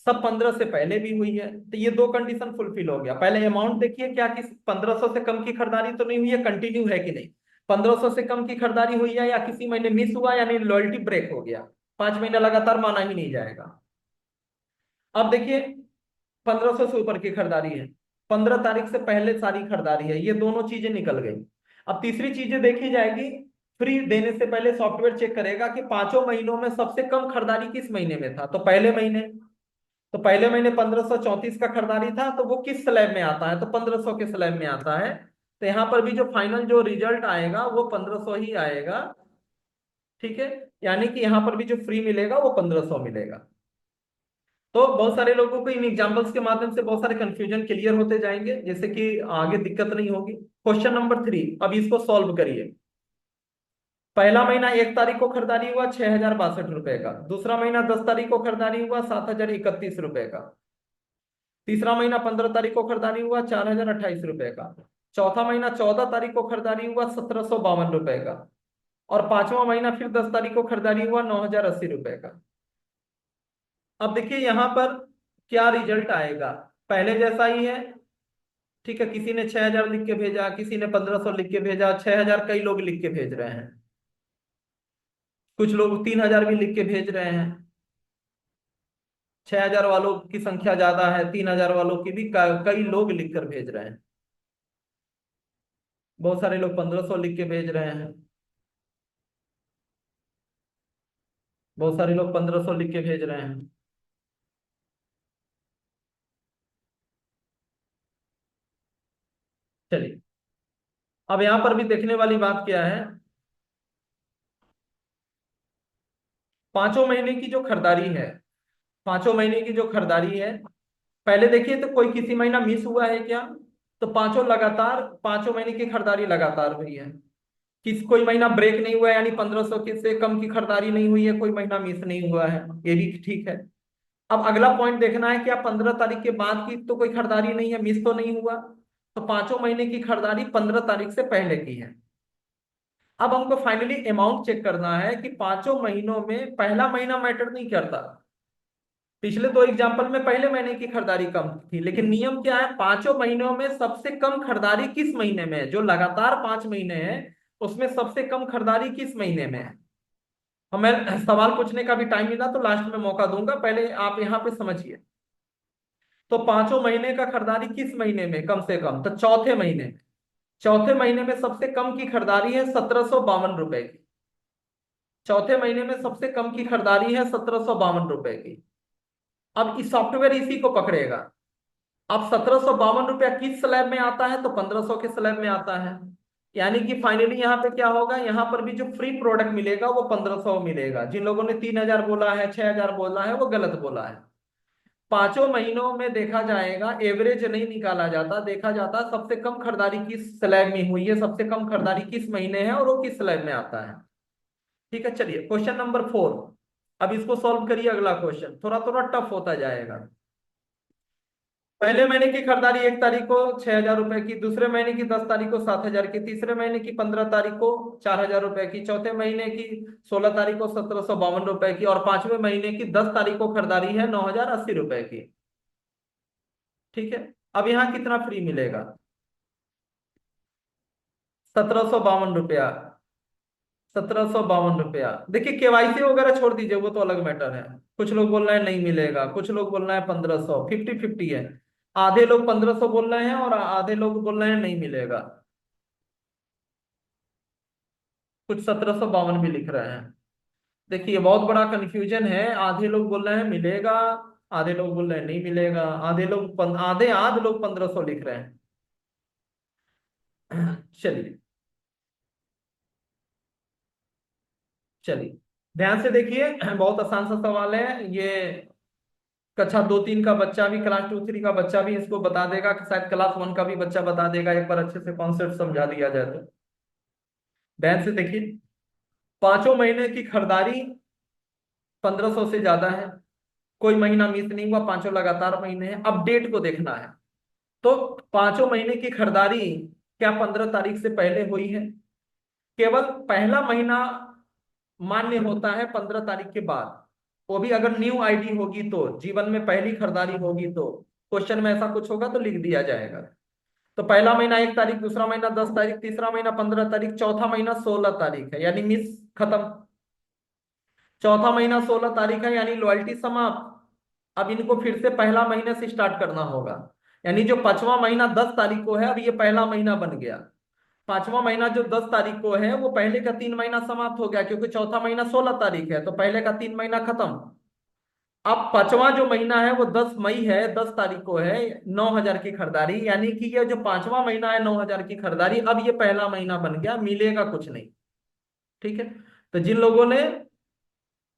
सब 15 से पहले भी हुई है, तो ये दो कंडीशन फुलफिल हो गया। पहले अमाउंट देखिए, क्या किस 1500 से कम की खरीदारी तो नहीं हुई है, कंटिन्यू है कि नहीं। 1500 से कम की खरीदारी हुई है या किसी महीने मिस हुआ, यानी लॉयल्टी ब्रेक हो गया, 5 महीना लगातार माना ही नहीं जाएगा। अब देखिए, 1500 से ऊपर की खरीदारी है, 15 तारीख से पहले सारी खरीदारी है, ये दोनों चीजें निकल गई। अब तीसरी चीजें देखी जाएगी। फ्री देने से पहले सॉफ्टवेयर चेक करेगा कि 5 महीनों में सबसे कम खरीदारी किस महीने में था, तो पहले महीने। तो पहले महीने 1534 का खरीदारी था, तो वो किस स्लैब में आता है? तो 1500 के स्लैब में आता है। तो यहाँ पर भी जो फाइनल जो रिजल्ट आएगा वो 1500 ही आएगा, ठीक है। यानी कि यहाँ पर भी जो फ्री मिलेगा वो 1500 मिलेगा। तो बहुत सारे लोगों को इन एग्जांपल्स के माध्यम से बहुत सारे कंफ्यूजन क्लियर होते जाएंगे, जैसे कि आगे दिक्कत नहीं होगी। क्वेश्चन नंबर 3, अब इसको सॉल्व करिए। पहला महीना 1 तारीख को खरीदारी हुआ 6,062 रुपए का, दूसरा महीना 10 तारीख को खरीदारी हुआ 7,031 रुपए का, तीसरा महीना 15 तारीख को खरीदारी हुआ 4,028 रुपए का, चौथा महीना 14 तारीख को खरीदारी हुआ 1,752 रुपए का, और पांचवा महीना फिर 10 तारीख को खरीदारी हुआ 9,080 रुपए का। अब देखिए यहाँ पर क्या रिजल्ट आएगा, पहले जैसा ही है, ठीक है। किसी ने 6,000 लिख के भेजा, किसी ने 1500 लिख के भेजा, 6,000 कई लोग लिख के भेज रहे हैं, कुछ लोग 3,000 भी लिख के भेज रहे हैं। 6,000 वालों की संख्या ज्यादा है, 3,000 वालों की भी कई लोग लिख कर भेज रहे हैं। बहुत सारे लोग 1500 लिख के भेज रहे हैं, बहुत सारे लोग 1500 लिख के भेज रहे हैं। चलिए, अब यहां पर भी देखने वाली बात क्या है, 5 महीने की जो खरीदारी है, 5 महीने की जो खरीदारी है, पहले देखिए तो कोई किसी महीना मिस हुआ है क्या? तो पांचों लगातार, 5 महीने की खरीदारी लगातार हुई है। कोई महीना ब्रेक नहीं हुआ है, यानी 1500 के से कम की खरीदारी नहीं हुई है, कोई महीना मिस नहीं हुआ है, ये भी ठीक है। अब अगला पॉइंट देखना है, क्या 15 तारीख के बाद की तो कोई खरीदारी नहीं है, मिस तो नहीं हुआ। तो 5 महीने की खरीदारी 15 तारीख से पहले की है। अब हमको फाइनली अमाउंट चेक करना है कि 5 महीनों में पहला महीना मैटर नहीं करता। पिछले दो एग्जाम्पल में पहले महीने की खरीदारी कम थी, लेकिन नियम क्या है, 5 महीनों में सबसे कम खरीदारी किस महीने में है? जो लगातार 5 महीने हैं उसमें सबसे कम खरीदारी किस महीने में है? हमें सवाल पूछने का भी टाइम मिला तो लास्ट में मौका दूंगा, पहले आप यहाँ पे समझिए। तो 5 महीने का खरीदारी किस महीने में कम से कम? तो चौथे महीने में। चौथे महीने में सबसे कम की खरीदारी है 1,752 रुपए की। चौथे महीने में सबसे कम की खरीदारी है 1,752 रुपए की। अब इस सॉफ्टवेयर इसी को पकड़ेगा। अब 1,752 रुपया किस स्लैब में आता है? तो 1500 के स्लैब में आता है। यानी कि फाइनली यहाँ पे क्या होगा, यहाँ पर भी जो फ्री प्रोडक्ट मिलेगा वो 1500 मिलेगा। जिन लोगों ने 3,000 बोला है, 6,000 बोला है, वो गलत बोला है। 5 महीनों में देखा जाएगा, एवरेज नहीं निकाला जाता, देखा जाता सबसे कम खरीदारी किस स्लैब में हुई है, सबसे कम खरीदारी किस महीने है, और वो किस स्लैब में आता है। ठीक है, चलिए क्वेश्चन नंबर 4। अब इसको सॉल्व करिए, अगला क्वेश्चन थोड़ा थोड़ा टफ होता जाएगा। पहले महीने की खरीदारी 1 तारीख को 6,000 रुपए की, दूसरे महीने की 10 तारीख को 7,000 की, तीसरे महीने की 15 तारीख को 4,000 रुपए की, चौथे महीने की 16 तारीख को 1,752 रुपए की, और पांचवें महीने की 10 तारीख को खरीदारी है 9,080 रुपए की। ठीक है। अब यहाँ कितना फ्री मिलेगा? 1,752 रुपया। 1,752 रुपया। देखिए केवाईसी वगैरह छोड़ दीजिए, वो तो अलग मैटर है। कुछ लोग बोल रहे हैं नहीं मिलेगा, कुछ लोग बोल रहे हैं 1,500, 50-50 है। आधे लोग 1,500 बोल रहे हैं और आधे लोग बोल रहे हैं नहीं मिलेगा। कुछ 1,752 भी लिख रहे हैं। देखिए बहुत बड़ा कंफ्यूजन है। आधे लोग बोल रहे हैं मिलेगा, आधे लोग बोल रहे हैं नहीं मिलेगा, आधे लोग 1,500 लिख रहे हैं। चलिए, चलिए ध्यान से देखिए। बहुत आसान सा सवाल है ये। कक्षा 2-3 का बच्चा भी, क्लास 2-3 का बच्चा भी इसको बता देगा, कि शायद क्लास 1 का भी बच्चा बता देगा, एक बार अच्छे से कॉन्सेप्ट समझा दिया जाए तो। ध्यान से देखिए, पांचों महीने की खरीदारी 1,500 से ज्यादा है। कोई महीना मिस नहीं हुआ, पांचों लगातार महीने हैं। अब डेट को देखना है। तो पांचों महीने की खरीदारी क्या 15 तारीख से पहले हुई है? केवल पहला महीना मान्य होता है 15 तारीख के बाद। वो भी अगर न्यू आईडी होगी तो, जीवन में पहली खरीदारी होगी तो। क्वेश्चन में ऐसा कुछ होगा तो लिख दिया जाएगा। तो पहला महीना 1 तारीख, दूसरा महीना 10 तारीख, तीसरा महीना 15 तारीख, चौथा महीना 16 तारीख है, यानी मिस, खत्म। चौथा महीना 16 तारीख है, यानी लॉयल्टी समाप्त। अब इनको फिर से पहला महीने से स्टार्ट करना होगा। यानी जो पांचवा महीना 10 तारीख को है, अब ये पहला महीना बन गया। पांचवा महीना जो 10 तारीख को है, वो पहले का 3 महीना समाप्त हो गया, क्योंकि चौथा महीना 16 तारीख है, तो पहले का 3 महीना खत्म। अब पांचवा जो महीना है वो 10 मई है, 10 तारीख को है। 9,000 की खरीदारी, यानी कि ये जो पांचवा महीना है 9,000 की खरीदारी, अब ये पहला महीना बन गया, मिलेगा कुछ नहीं। ठीक है। तो जिन लोगों ने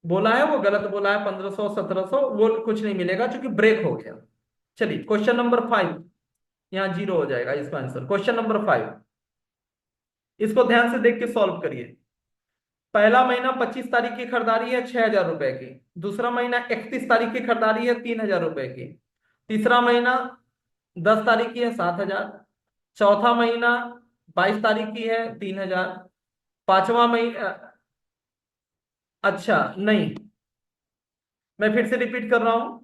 बोला है वो गलत बोला है, 1,500 1,700 वो कुछ नहीं मिलेगा, क्योंकि ब्रेक हो गया। चलिए क्वेश्चन नंबर 5, यहाँ 0 हो जाएगा इसका आंसर। क्वेश्चन नंबर 5, इसको ध्यान से देख के सॉल्व करिए। पहला महीना 25 तारीख की खरीदारी है 6,000 रुपए की, दूसरा महीना 31 तारीख की खरीदारी है 3,000 रुपए की, तीसरा महीना 10 तारीख की है 7,000, चौथा महीना 22 तारीख की है 3,000, पांचवा महीना, अच्छा नहीं, मैं फिर से रिपीट कर रहा हूं।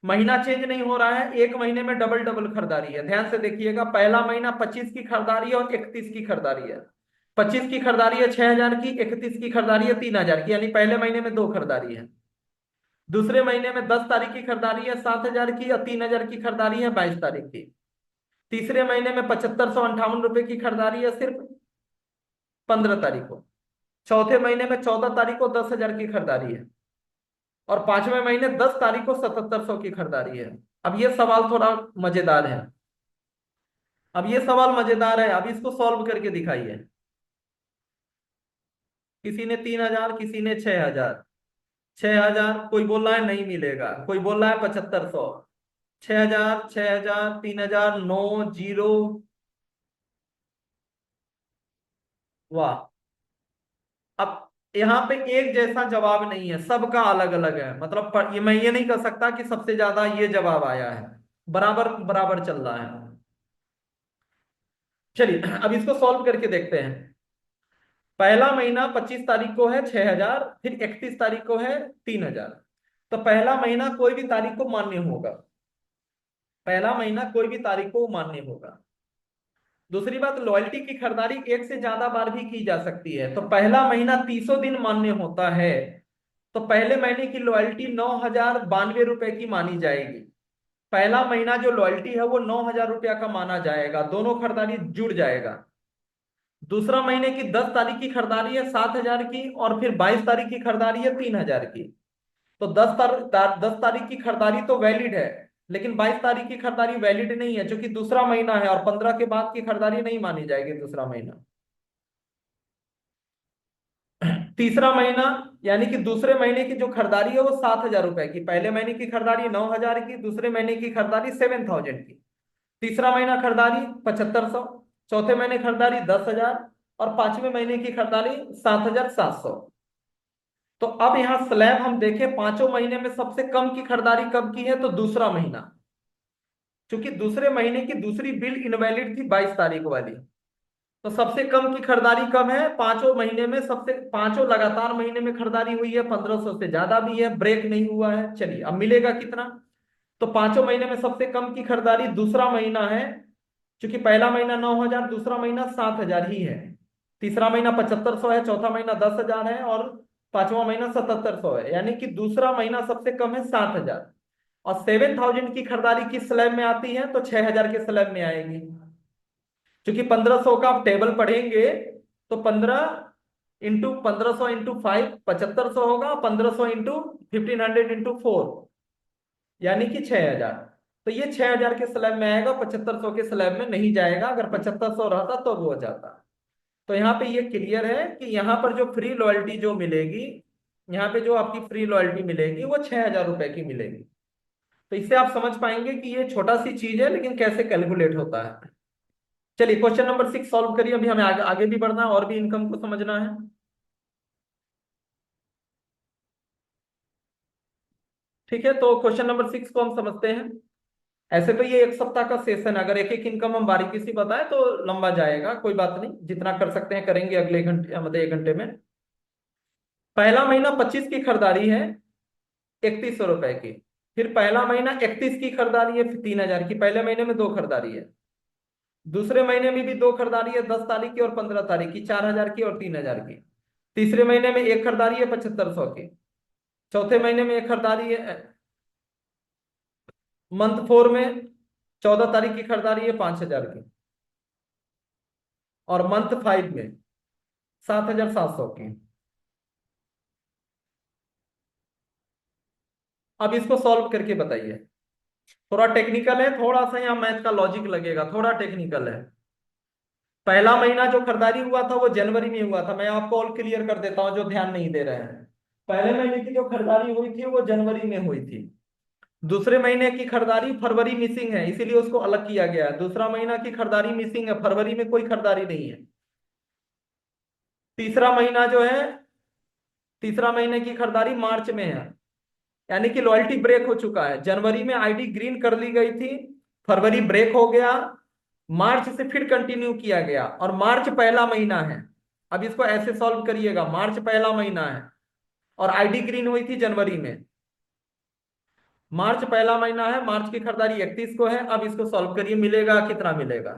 महीना चेंज नहीं हो रहा है, एक महीने में डबल डबल खरीदारी है। ध्यान से देखिएगा, पहला महीना 25 की खरीदारी है और 31 की खरीदारी है। 25 की खरीदारी है 6,000 की, 31 की खरीदारी है 3,000 की, यानी पहले महीने में दो खरीदारी है। दूसरे महीने में 10 तारीख की खरीदारी है 7,000 की, और 3,000 की खरीदारी है 22 तारीख की। तीसरे महीने में 7,558 रुपए की खरीदारी है सिर्फ 15 तारीख को। चौथे महीने में 14 तारीख को 10,000 की खरीदारी है, और पांचवें महीने 10 तारीख को 7,700 की खरीदारी है। अब ये सवाल थोड़ा मजेदार है। अब ये सवाल मजेदार है, अब इसको सॉल्व करके दिखाइए। किसी ने 3,000, किसी ने 6,000। 6,000 कोई बोल रहा है नहीं मिलेगा, कोई बोल रहा है 7,500। 6,000, 6,000, 3,000, 9, 0। वाह। अब यहाँ पे एक जैसा जवाब नहीं है, सबका अलग अलग है। मतलब ये मैं ये नहीं कर सकता कि सबसे ज्यादा ये जवाब आया है। बराबर बराबर चल रहा है। चलिए अब इसको सॉल्व करके देखते हैं। पहला महीना 25 तारीख को है 6,000, फिर 31 तारीख को है 3,000। तो पहला महीना कोई भी तारीख को मान्य होगा। पहला महीना कोई भी तारीख को मान्य होगा। दूसरी बात, लॉयल्टी की खरीदारी एक से ज्यादा बार भी की जा सकती है। तो पहला महीना 30 दिन मान्य होता है, तो पहले महीने की लॉयल्टी 9,092 रुपए की मानी जाएगी। पहला महीना जो लॉयल्टी है वो 9,000 रुपया का माना जाएगा, दोनों खरीदारी जुड़ जाएगा। दूसरा महीने की 10 तारीख की खरीदारी है 7,000 की, और फिर 22 तारीख की खरीदारी है 3,000 की। तो 10 तारीख की खरीदारी तो वैलिड है, लेकिन 22 तारीख की खरीदारी वैलिड नहीं है, क्योंकि दूसरा महीना है, और 15 के बाद की खरीदारी नहीं मानी जाएगी दूसरा महीना। तीसरा महीना, यानी कि दूसरे महीने की जो खरीदारी है वो 7,000 रुपए की, पहले महीने की खरीदारी 9,000 की, दूसरे महीने की खरीदारी 7,000 की, तीसरा महीना खरीदारी 7,500, चौथे महीने खरीदारी 10,000, और पांचवें महीने की खरीदारी 7,700। तो अब यहां स्लैब हम देखें, पांचों महीने में सबसे कम की खरीदारी कब की है, तो दूसरा महीना। क्योंकि दूसरे महीने की दूसरी बिल इनवैलिड थी 22 तारीख वाली। तो सबसे कम की खरीदारी कब है, पांचों महीने में, सबसे पांचों लगातार महीने में खरीदारी हुई है, 1500 से ज्यादा भी है, ब्रेक नहीं हुआ है। चलिए अब मिलेगा कितना। तो पांचों महीने में सबसे कम की खरीदारी दूसरा महीना है, क्योंकि पहला महीना 9,000, दूसरा महीना 7,000 ही है, तीसरा महीना 7,500 है, चौथा महीना 10,000 है, और पांचवा महीना 7,700 है। यानी कि दूसरा महीना सबसे कम है 7,000। और 7,000 की खरीदारी किस स्लैब में आती है, तो 6,000 के स्लैब में आएगी। क्योंकि 1,500 का आप टेबल पढ़ेंगे तो 15 इंटू 5 7,500 होगा, 1,500 इंटू 1,500 इंटू 4 यानी कि 6,000। तो ये 6,000 के स्लैब में आएगा, 7,500 के स्लैब में नहीं जाएगा। अगर 7,500 रहता तो वो हो जाता। तो यहाँ पे ये क्लियर है कि यहाँ पर जो फ्री लॉयल्टी जो मिलेगी, यहाँ पे जो आपकी फ्री लॉयल्टी मिलेगी वो 6,000 रुपए की मिलेगी। तो इससे आप समझ पाएंगे कि ये छोटा सी चीज है, लेकिन कैसे कैलकुलेट होता है। चलिए क्वेश्चन नंबर 6 सॉल्व करिए। अभी हमें आगे भी बढ़ना है और भी इनकम को समझना है। ठीक है, तो क्वेश्चन नंबर 6 को हम समझते हैं। ऐसे तो ये एक सप्ताह का सेशन, अगर एक एक इनकम हम बारीकी से बताएं तो लंबा जाएगा, कोई बात नहीं, जितना कर सकते हैं करेंगे अगले घंटे, मतलब 1 घंटे में। पहला महीना 25 की खरीदारी है, 3,100 रुपए की। फिर पहला महीना 31 की खरीदारी है, फिर 3,000 की। पहले महीने में दो खरीदारी है। दूसरे महीने में भी दो खरीदारी है, 10 तारीख की और 15 तारीख की, 4,000 की और 3,000 की। तीसरे महीने में एक खरीदारी है, 7,500 की। चौथे महीने में एक खरीदारी है, मंथ 4 में 14 तारीख की खरीदारी है, 5,000 की। और मंथ 5 में 7,700 की। अब इसको सॉल्व करके बताइए। थोड़ा टेक्निकल है, थोड़ा सा यहाँ मैथ का लॉजिक लगेगा, थोड़ा टेक्निकल है। पहला महीना जो खरीदारी हुआ था वो जनवरी में हुआ था। मैं आपको ऑल क्लियर कर देता हूं जो ध्यान नहीं दे रहे हैं। पहले महीने की जो खरीदारी हुई थी वो जनवरी में हुई थी। दूसरे महीने की खरीदारी फरवरी मिसिंग है, इसीलिए उसको अलग किया गया है। दूसरा महीना की खरीदारी मिसिंग है, फरवरी में कोई खरीदारी नहीं है। तीसरा महीना जो है, तीसरा महीने की खरीदारी मार्च में है, यानी कि लॉयल्टी ब्रेक हो चुका है। जनवरी में आईडी ग्रीन कर ली गई थी, फरवरी ब्रेक हो गया, मार्च से फिर कंटिन्यू किया गया, और मार्च पहला महीना है। अब इसको ऐसे सॉल्व करिएगा, मार्च पहला महीना है और आईडी ग्रीन हुई थी जनवरी में। मार्च पहला महीना है, मार्च की खरीदारी 31 को है। अब इसको सॉल्व करिए, मिलेगा कितना मिलेगा,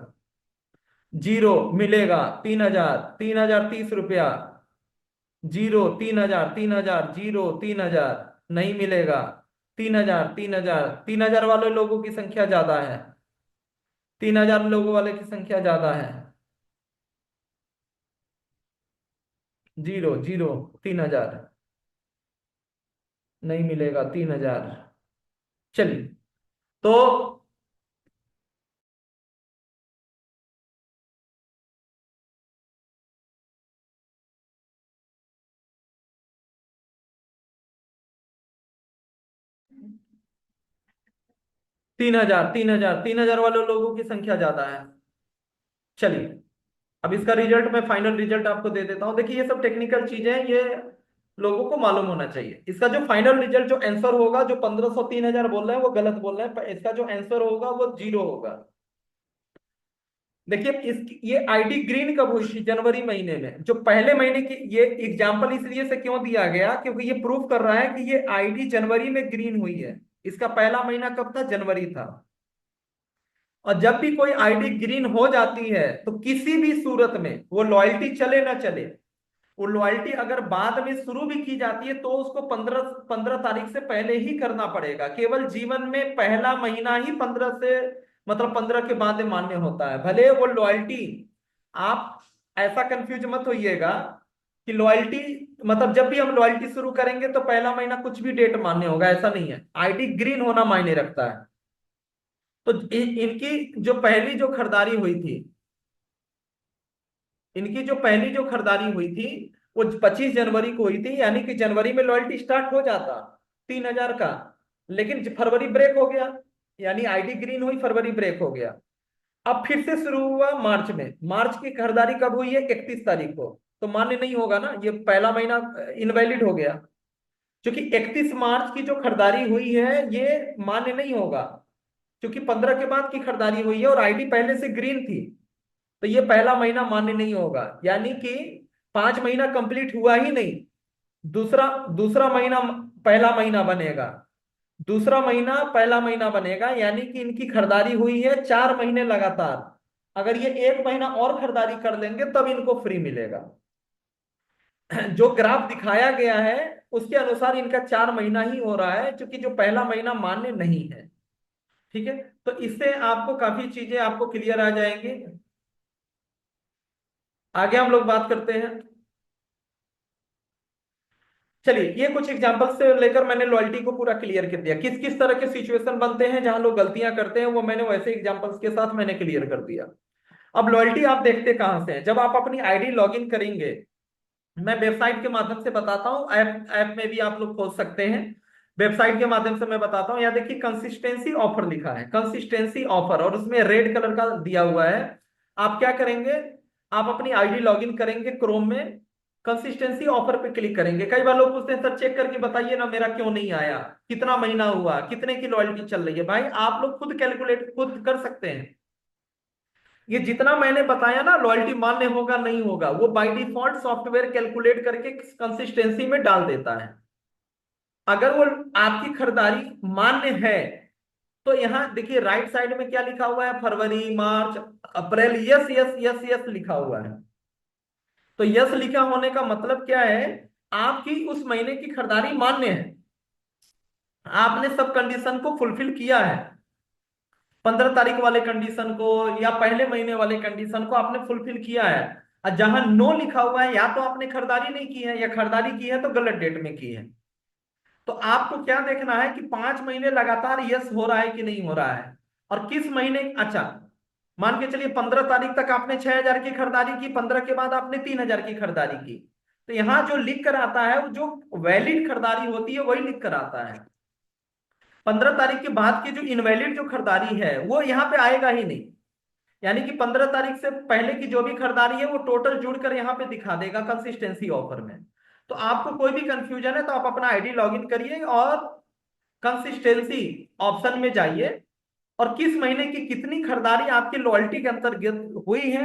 जीरो मिलेगा। 3,000, 3,030 रुपया, जीरो, 3,000, 3,000, जीरो, 3,000, नहीं मिलेगा। 3,000, 3,000, 3,000 वाले लोगों की संख्या ज्यादा है, 3,000 लोगों वाले की संख्या ज्यादा है। जीरो, जीरो, 3,000, नहीं मिलेगा 3,000। चलिए, तो 3,000, 3,000, 3,000 वाले लोगों की संख्या ज्यादा है। चलिए, अब इसका रिजल्ट, मैं फाइनल रिजल्ट आपको दे देता हूं। देखिए ये सब टेक्निकल चीजें हैं, ये लोगों को मालूम होना चाहिए। इसका जो फाइनल रिजल्ट, जो आंसर होगा, जो 1,500 3,000 बोल रहे हैं वो गलत बोल रहे हैं। इसका जो आंसर होगा वो जीरो होगा। देखिए इस, ये आईडी ग्रीन कब हुई थी, जनवरी महीने में। जो पहले महीने की, ये एग्जाम्पल इसलिए से क्यों दिया गया, क्योंकि ये प्रूव कर रहा है कि ये आईडी जनवरी में ग्रीन हुई है। इसका पहला महीना कब था, जनवरी था। और जब भी कोई आईडी ग्रीन हो जाती है तो किसी भी सूरत में, वो लॉयल्टी चले ना चले, वो लॉयल्टी अगर बाद में शुरू भी की जाती है तो उसको 15 तारीख से पहले ही करना पड़ेगा। केवल जीवन में पहला महीना ही 15 से, मतलब 15 के बाद मान्य होता है। भले वो लॉयल्टी, आप ऐसा कंफ्यूज मत होइएगा कि लॉयल्टी, मतलब जब भी हम लॉयल्टी शुरू करेंगे तो पहला महीना कुछ भी डेट मान्य होगा, ऐसा नहीं है। आईडी ग्रीन होना मायने रखता है। तो इनकी जो पहली जो खरीदारी हुई थी, इनकी जो पहली जो खरीदारी हुई थी वो 25 जनवरी को हुई थी, यानी कि जनवरी में लॉयल्टी स्टार्ट हो जाता 3,000 का। लेकिन फरवरी ब्रेक हो गया, यानी आईडी ग्रीन हुई, फरवरी ब्रेक हो गया। अब फिर से शुरू हुआ मार्च में। मार्च की खरीदारी कब हुई है, 31 तारीख को। तो मान्य नहीं होगा ना, ये पहला महीना इनवैलिड हो गया, क्योंकि 31 मार्च की जो खरीदारी हुई है ये मान्य नहीं होगा, क्योंकि 15 के बाद की खरीदारी हुई है और आईडी पहले से ग्रीन थी, तो ये पहला महीना मान्य नहीं होगा, यानी कि 5 महीना कंप्लीट हुआ ही नहीं। दूसरा दूसरा महीना पहला महीना बनेगा, दूसरा महीना पहला महीना बनेगा, यानी कि इनकी खरीदारी हुई है 4 महीने लगातार। अगर ये 1 महीना और खरीदारी कर लेंगे तब इनको फ्री मिलेगा। जो ग्राफ दिखाया गया है उसके अनुसार इनका 4 महीना ही हो रहा है, क्योंकि जो पहला महीना मान्य नहीं है। ठीक है, तो इससे आपको काफी चीजें आपको क्लियर आ जाएंगी। आगे हम लोग बात करते हैं। चलिए, ये कुछ एग्जांपल से लेकर मैंने लॉयल्टी को पूरा क्लियर कर दिया। किस किस तरह के सिचुएशन बनते हैं जहां लोग गलतियां करते हैं, वो मैंने वैसे एग्जांपल्स के साथ मैंने क्लियर कर दिया। अब लॉयल्टी आप देखते कहां से हैं, जब आप अपनी आईडी लॉगिन करेंगे। मैं वेबसाइट के माध्यम से बताता हूँ, ऐप ऐप में भी आप लोग खोल सकते हैं। वेबसाइट के माध्यम से मैं बताता हूँ। यहाँ देखिए कंसिस्टेंसी ऑफर लिखा है, कंसिस्टेंसी ऑफर, और उसमें रेड कलर का दिया हुआ है। आप क्या करेंगे, आप अपनी आईडी लॉगिन करेंगे क्रोम में, कंसिस्टेंसी ऑफर पे क्लिक करेंगे। कई बार लोग पूछते हैं सर चेक करके बताइए ना मेरा क्यों नहीं आया, कितना महीना हुआ, कितने की लॉयल्टी चल रही है। भाई आप लोग खुद कैलकुलेट खुद कर सकते हैं। ये जितना मैंने बताया ना, लॉयल्टी मान्य होगा नहीं होगा, वो बाय डिफॉल्ट सॉफ्टवेयर कैलकुलेट करके कंसिस्टेंसी में डाल देता है। अगर वो आपकी खरीदारी मान्य है, तो यहां देखिए राइट साइड में क्या लिखा हुआ है, फरवरी मार्च अप्रैल, यस यस यस यस लिखा हुआ है। तो यस लिखा होने का मतलब क्या है, आपकी उस महीने की खरीदारी मान्य है, आपने सब कंडीशन को फुलफिल किया है। 15 तारीख वाले कंडीशन को या पहले महीने वाले कंडीशन को आपने फुलफिल किया है। और जहां नो लिखा हुआ है, या तो आपने खरीदारी नहीं की है या खरीदारी की है तो गलत डेट में की है। तो आपको क्या देखना है कि 5 महीने लगातार यस हो रहा है कि नहीं हो रहा है, और किस महीने। अच्छा, मान के चलिए 15 तारीख तक आपने 6,000 की खरीदारी की, 15 के बाद आपने 3,000 की खरीदारी की, तो यहां जो लिख कर आता है, वो जो वैलिड खरीदारी होती है वही लिख कर आता है। 15 तारीख के बाद की जो इनवैलिड जो खरीदारी है वो यहाँ पे आएगा ही नहीं। यानी कि 15 तारीख से पहले की जो भी खरीदारी है वो टोटल जुड़कर यहाँ पे दिखा देगा कंसिस्टेंसी ऑफर में। तो आपको कोई भी कंफ्यूजन है तो आप अपना आईडी लॉगिन करिए और कंसिस्टेंसी ऑप्शन में जाइए, और किस महीने की कितनी खरीदारी आपकी लॉयल्टी के अंतर्गत हुई है,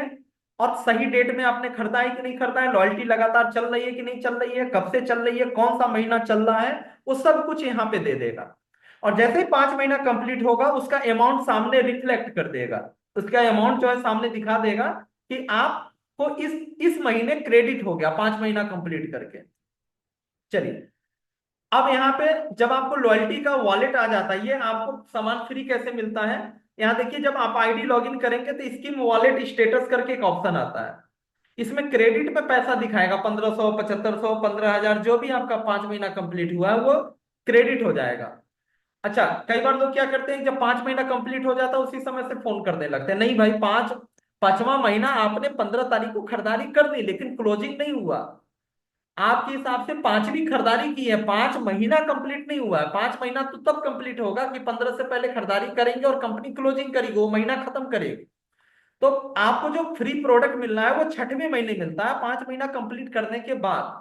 और सही डेट में आपने खरीदा है कि नहीं खरीदा है, लॉयल्टी लगातार चल रही है कि नहीं चल रही है, कब से चल रही है, कौन सा महीना चल रहा है, वो सब कुछ यहाँ पे दे देगा। और जैसे ही 5 महीना कंप्लीट होगा उसका अमाउंट सामने रिफ्लेक्ट कर देगा, उसका अमाउंट जो है सामने दिखा देगा कि आपको इस महीने क्रेडिट हो गया 5 महीना कंप्लीट करके। चलिए, अब यहाँ पे जब आपको लॉयल्टी का वॉलेट आ जाता है, ये आपको सामान फ्री कैसे मिलता है। यहाँ देखिए जब आप आईडी लॉगिन करेंगे तो स्कीम वॉलेट स्टेटस करके एक ऑप्शन आता है। इसमें क्रेडिट पे पैसा दिखाएगा, 1,500 7,500 15,000, जो भी आपका 5 महीना कंप्लीट हुआ है वो क्रेडिट हो जाएगा। अच्छा, कई बार लोग क्या करते हैं, जब 5 महीना कंप्लीट हो जाता है उसी समय से फोन करने लगते हैं, नहीं भाई 5वां महीना आपने 15 तारीख को खरीदारी कर दी लेकिन क्लोजिंग नहीं हुआ। आपके हिसाब से 5वीं खरीदारी की है, 5 महीना कंप्लीट नहीं हुआ है। 5 महीना तो तब कंप्लीट होगा कि 15 से पहले खरीदारी करेंगे और कंपनी क्लोजिंग करेगी, वो महीना खत्म करेगी। तो आपको जो फ्री प्रोडक्ट मिलना है वो 6वें महीने मिलता है, 5 महीना कंप्लीट करने के बाद।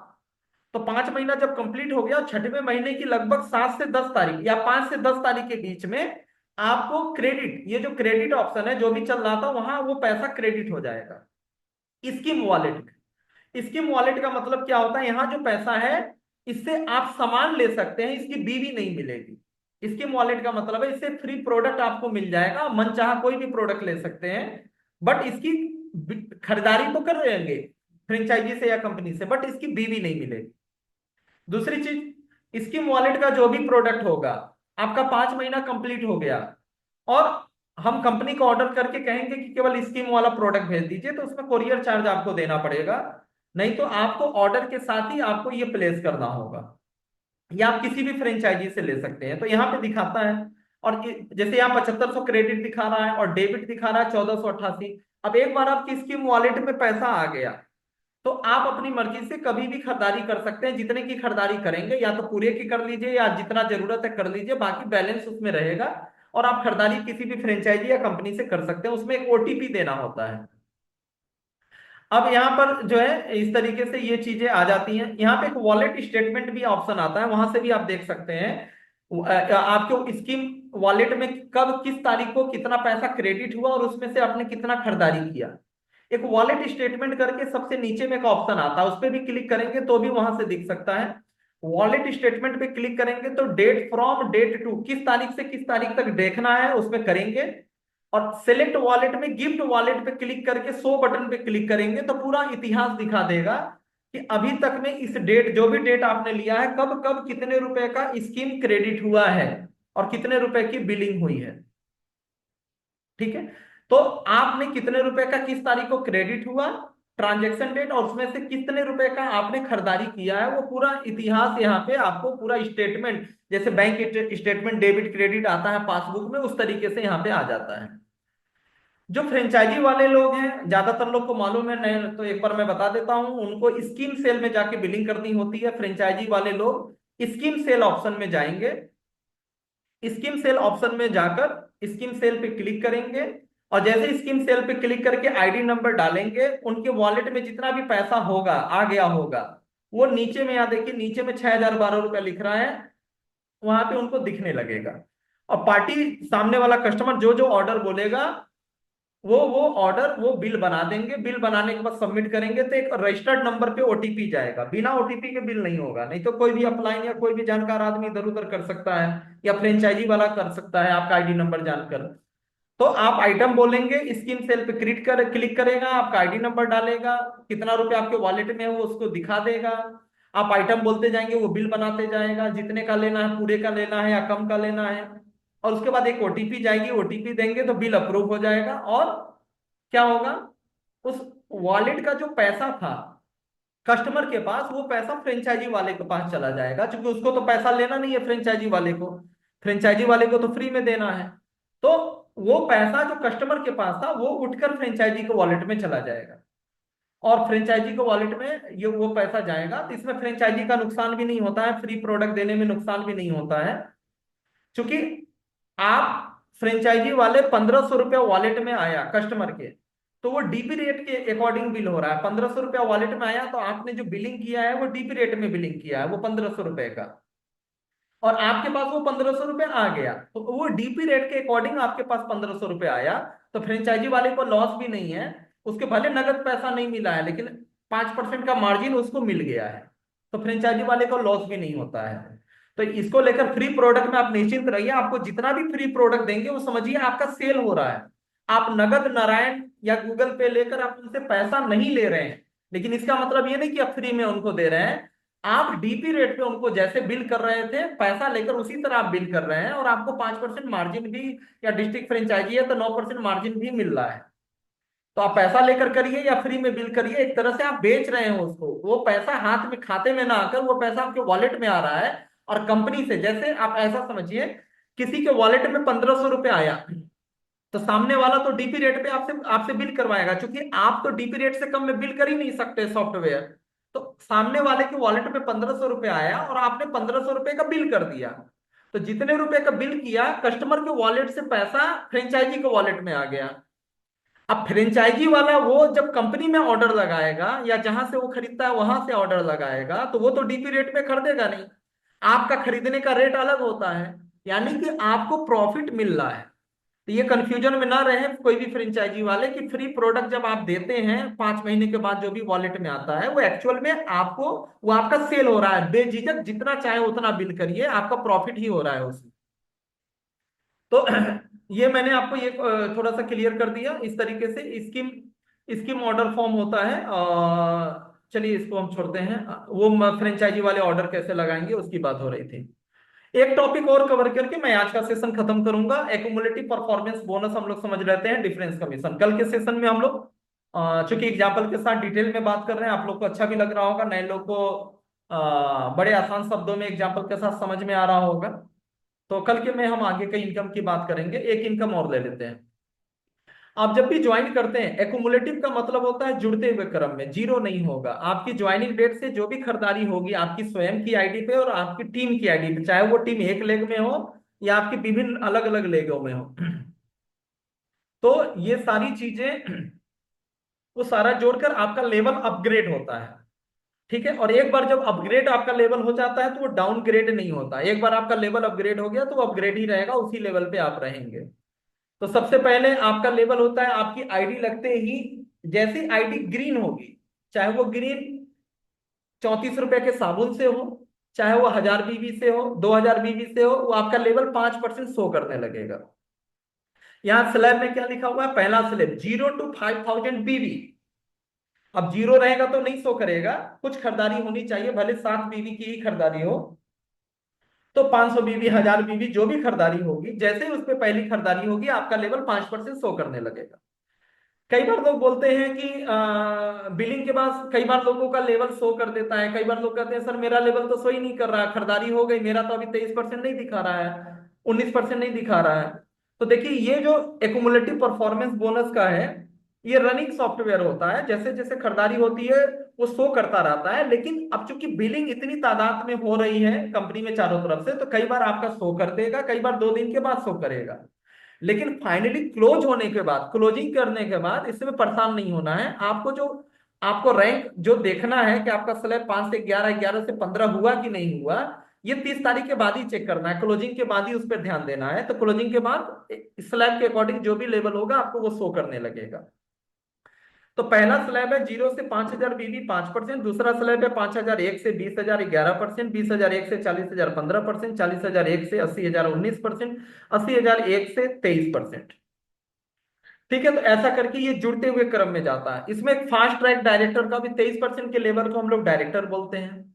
तो 5 महीना जब कंप्लीट हो गया, 6वें महीने की लगभग 7 से 10 तारीख या 5 से 10 तारीख के बीच में आपको क्रेडिट, ये जो क्रेडिट ऑप्शन है जो भी चल रहा था वहां, वो पैसा क्रेडिट हो जाएगा स्कीम वॉलेट में। स्कीम वॉलेट का मतलब क्या होता है, यहाँ जो पैसा है इससे आप सामान ले सकते हैं, इसकी बीवी नहीं मिलेगी। स्कीम वॉलेट का मतलब है इससे फ्री प्रोडक्ट आपको मिल जाएगा, मनचाहा कोई भी प्रोडक्ट ले सकते हैं, बट इसकी खरीदारी तो कर रहेंगे फ्रेंचाइजी से या कंपनी से, बट इसकी बीवी नहीं मिलेगी। दूसरी चीज, स्कीम वॉलेट का जो भी प्रोडक्ट होगा, आपका 5 महीना कंप्लीट हो गया और हम कंपनी को ऑर्डर करके कहेंगे कि केवल स्कीम वाला प्रोडक्ट भेज दीजिए, तो उसमें कोरियर चार्ज आपको देना पड़ेगा। नहीं तो आपको ऑर्डर के साथ ही आपको ये प्लेस करना होगा, या आप किसी भी फ्रेंचाइजी से ले सकते हैं। तो यहाँ पे दिखाता है, और जैसे यहाँ 7500 क्रेडिट दिखा रहा है और डेबिट दिखा रहा है 1488। अब एक बार आपकी स्कीम वॉलेट में पैसा आ गया तो आप अपनी मर्जी से कभी भी खरीदारी कर सकते हैं, जितने की खरीदारी करेंगे या तो पूरे की कर लीजिए या जितना जरूरत है कर लीजिए, बाकी बैलेंस उसमें रहेगा। और आप खरीदारी किसी भी फ्रेंचाइजी या कंपनी से कर सकते हैं, उसमें एक ओटीपी देना होता है। अब यहाँ पर जो है इस तरीके से ये चीजें आ जाती हैं। यहाँ पे एक वॉलेट स्टेटमेंट भी ऑप्शन आता है, वहां से भी आप देख सकते हैं आपके स्कीम वॉलेट में कब किस तारीख को कितना पैसा क्रेडिट हुआ और उसमें से आपने कितना खरीदारी किया। एक वॉलेट स्टेटमेंट करके सबसे नीचे में एक ऑप्शन आता है, उस पर भी क्लिक करेंगे तो भी वहां से दिख सकता है। वॉलेट स्टेटमेंट पे क्लिक करेंगे तो डेट फ्रॉम डेट टू, किस तारीख से किस तारीख तक देखना है उसमें करेंगे। और सिलेक्ट वॉलेट में गिफ्ट वॉलेट पे क्लिक करके शो बटन पे क्लिक करेंगे तो पूरा इतिहास दिखा देगा कि अभी तक में इस डेट, जो भी डेट आपने लिया है, कब कब कितने रुपए का स्कीम क्रेडिट हुआ है और कितने रुपए की बिलिंग हुई है। ठीक है। तो आपने कितने रुपए का किस तारीख को क्रेडिट हुआ, ट्रांजैक्शन डेट, और उसमें से कितने रुपए का आपने खरीदारी किया है, वो पूरा इतिहास यहाँ पे आपको पूरा स्टेटमेंट, जैसे बैंक स्टेटमेंट डेबिट क्रेडिट आता है पासबुक में, उस तरीके से यहाँ पे आ जाता है। जो फ्रेंचाइजी वाले लोग हैं, ज्यादातर लोग को मालूम है, नहीं तो एक बार मैं बता देता हूं, उनको स्कीम सेल में जाके बिलिंग करनी होती है। फ्रेंचाइजी वाले लोग स्कीम सेल ऑप्शन में जाएंगे, स्कीम सेल ऑप्शन में जाकर स्कीम सेल पे क्लिक करेंगे, और जैसे स्कीम सेल पे क्लिक करके आईडी नंबर डालेंगे, उनके वॉलेट में जितना भी पैसा होगा आ गया होगा, वो नीचे में, यहाँ देखिए नीचे में 6012 रुपया लिख रहा है, वहां पे उनको दिखने लगेगा। और पार्टी सामने वाला कस्टमर जो जो ऑर्डर बोलेगा, वो ऑर्डर वो बिल बना देंगे। बिल बनाने के बाद सबमिट करेंगे तो एक रजिस्टर्ड नंबर पे ओटीपी जाएगा। बिना ओटीपी के बिल नहीं होगा, नहीं तो कोई भी अपलाइन या कोई भी जानकार आदमी इधर उधर कर सकता है, या फ्रेंचाइजी वाला कर सकता है आपका आईडी नंबर जानकर। तो आप आइटम बोलेंगे, स्कीम सेल पे क्लिक करेगा, आपका आईडी नंबर डालेगा, कितना रुपया आपके वॉलेट में है वो उसको दिखा देगा। आप आइटम बोलते जाएंगे, वो बिल बनाते जाएगा, जितने का लेना है, पूरे का लेना है या कम का लेना है। और उसके बाद एक ओटीपी जाएगी, ओटीपी देंगे तो बिल अप्रूव हो जाएगा। और क्या होगा, उस वॉलेट का जो पैसा था कस्टमर के पास, वो पैसा फ्रेंचाइजी वाले के पास चला जाएगा, क्योंकि उसको तो पैसा लेना नहीं है फ्रेंचाइजी वाले को, फ्रेंचाइजी वाले को तो फ्री में देना है। तो वो पैसा जो कस्टमर के पास था वो उठकर फ्रेंचाइजी के वॉलेट में चला जाएगा, और फ्रेंचाइजी के वॉलेट में ये वो पैसा जाएगा। तो इसमें फ्रेंचाइजी का नुकसान भी नहीं होता है, फ्री प्रोडक्ट देने में नुकसान भी नहीं होता है, क्योंकि आप फ्रेंचाइजी वाले 1500 रुपया वॉलेट में आया कस्टमर के, तो वो डीपी रेट के अकॉर्डिंग बिल हो रहा है। 1500 रुपया वॉलेट में आया तो आपने जो बिलिंग किया है वो डीपी रेट में बिलिंग किया है, वो 1500 रुपए का, और आपके पास वो 1500 रुपये आ गया, तो वो डीपी रेट के अकॉर्डिंग आपके पास 1500 रुपये आया। तो फ्रेंचाइजी वाले को लॉस भी नहीं है, उसके भले नगद पैसा नहीं मिला है लेकिन 5% का मार्जिन उसको मिल गया है, तो फ्रेंचाइजी वाले को लॉस भी नहीं होता है। तो इसको लेकर फ्री प्रोडक्ट में आप निश्चिंत रहिए, आपको जितना भी फ्री प्रोडक्ट देंगे वो समझिए आपका सेल हो रहा है। आप नगद नारायण या गूगल पे लेकर आप उनसे पैसा नहीं ले रहे हैं, लेकिन इसका मतलब ये नहीं कि आप फ्री में उनको दे रहे हैं। आप डीपी रेट पे उनको जैसे बिल कर रहे थे पैसा लेकर, उसी तरह आप बिल कर रहे हैं, और आपको 5% मार्जिन भी, या डिस्ट्रिक्ट फ्रेंचाइजी है तो 9% मार्जिन भी मिल रहा है। तो आप पैसा लेकर करिए या फ्री में बिल करिए, एक तरह से आप बेच रहे हैं उसको। वो पैसा हाथ में खाते में ना आकर वो पैसा आपके वॉलेट में आ रहा है। और कंपनी से, जैसे आप ऐसा समझिए, किसी के वॉलेट में 1500 रुपये आया, तो सामने वाला तो डीपी रेट पे आपसे आपसे बिल करवाएगा, क्योंकि आप तो डीपी रेट से कम में बिल कर ही नहीं सकते सॉफ्टवेयर। तो सामने वाले के वॉलेट में 1500 रुपये आया और आपने 1500 रुपये का बिल कर दिया, तो जितने रुपए का बिल किया कस्टमर के वॉलेट से पैसा फ्रेंचाइजी के वॉलेट में आ गया। अब फ्रेंचाइजी वाला वो जब कंपनी में ऑर्डर लगाएगा या जहां से वो खरीदता है वहां से ऑर्डर लगाएगा, तो वो तो डीपी रेट पे खरीदेगा नहीं, आपका खरीदने का रेट अलग होता है, यानी कि आपको प्रॉफिट मिल रहा है। तो ये कंफ्यूजन में ना रहे कोई भी फ्रेंचाइजी वाले कि फ्री प्रोडक्ट जब आप देते हैं 5 महीने के बाद जो भी वॉलेट में आता है वो एक्चुअल में आपको, वो आपका सेल हो रहा है, बेझिझक जितना चाहे उतना बिल करिए, आपका प्रॉफिट ही हो रहा है उसमें। तो ये मैंने आपको ये थोड़ा सा क्लियर कर दिया। इस तरीके से स्कीम स्कीम ऑर्डर फॉर्म होता है। चलिए इसको हम छोड़ते हैं, वो फ्रेंचाइजी वाले ऑर्डर कैसे लगाएंगे उसकी बात हो रही थी। एक टॉपिक और कवर करके मैं आज का सेशन खत्म करूंगा। एक्युमुलेटिव परफॉर्मेंस बोनस हम लोग समझ लेते हैं, डिफरेंस कमीशन कल के सेशन में हम लोग चूंकि एग्जाम्पल के साथ डिटेल में बात कर रहे हैं, आप लोग को अच्छा भी लग रहा होगा, नए लोग को बड़े आसान शब्दों में एग्जाम्पल के साथ समझ में आ रहा होगा। तो कल के में हम आगे के इनकम की बात करेंगे। एक इनकम और ले लेते हैं। आप जब भी ज्वाइन करते हैं, एक्युमुलेटिव का मतलब होता है जुड़ते हुए क्रम में, जीरो नहीं होगा। आपकी ज्वाइनिंग डेट से जो भी खरीदारी होगी आपकी स्वयं की आईडी पे और आपकी टीम की आईडी पे, चाहे वो टीम एक लेग में हो या आपकी विभिन्न अलग अलग लेगों में हो, तो ये सारी चीजें वो सारा जोड़कर आपका लेवल अपग्रेड होता है। ठीक है, और एक बार जब अपग्रेड आपका लेवल हो जाता है तो वो डाउनग्रेड नहीं होता। एक बार आपका लेवल अपग्रेड हो गया तो वो अपग्रेड ही रहेगा, उसी लेवल पे आप रहेंगे। तो सबसे पहले आपका लेवल होता है आपकी आईडी लगते ही, जैसी आईडी ग्रीन होगी, चाहे वो ग्रीन 34 रुपए के साबुन से हो, चाहे वो 1000 बीबी से हो, 2000 बीबी से हो, वो आपका लेवल 5% शो करने लगेगा। यहाँ स्लैब में क्या लिखा हुआ है, पहला स्लैब 0 to 5000 बीबी। अब जीरो रहेगा तो नहीं शो करेगा, कुछ खरीदारी होनी चाहिए, भले 7 बीबी की ही खरीदारी हो। तो 500 बीबी, 1000 बीबी, जो भी खरीदारी होगी, जैसे ही उस पर पहली खरीदारी होगी आपका लेवल 5% शो करने लगेगा। कई बार लोग बोलते हैं कि बिलिंग के बाद कई बार लोगों का लेवल शो कर देता है, कई बार लोग कहते हैं सर मेरा लेवल तो शो ही नहीं कर रहा, खरीदारी हो गई, मेरा तो अभी 23% नहीं दिखा रहा है, 19% नहीं दिखा रहा है। तो देखिए, ये जो एक्युमुलेटिव परफॉर्मेंस बोनस का है, ये रनिंग सॉफ्टवेयर होता है, जैसे जैसे खरीदारी होती है वो शो करता रहता है। लेकिन अब चूंकि बिलिंग इतनी तादाद में हो रही है कंपनी में चारों तरफ से, तो कई बार आपका शो कर देगा, कई बार 2 दिन के बाद शो करेगा। लेकिन फाइनली क्लोज होने के बाद, क्लोजिंग करने के बाद, इसमें परेशान नहीं होना है आपको। जो आपको रैंक जो देखना है कि आपका स्लैब 5 से 11, 11 से 15 हुआ कि नहीं हुआ, ये 30 तारीख के बाद ही चेक करना है, क्लोजिंग के बाद ही उस पर ध्यान देना है। तो क्लोजिंग के बाद स्लैब के अकॉर्डिंग जो भी लेवल होगा आपको वो शो करने लगेगा। तो पहला स्लैब है 0 से 5000 बीबी 5%, दूसरा स्लैब है 5001 से 20000 11%, 20001 से 40000 15%, 40001 से 80000 19%, 80001 से 23%। ठीक है, तो ऐसा करके ये जुड़ते हुए क्रम में जाता है। इसमें एक फास्ट ट्रैक डायरेक्टर का भी 23% के लेवल को हम लोग डायरेक्टर बोलते हैं।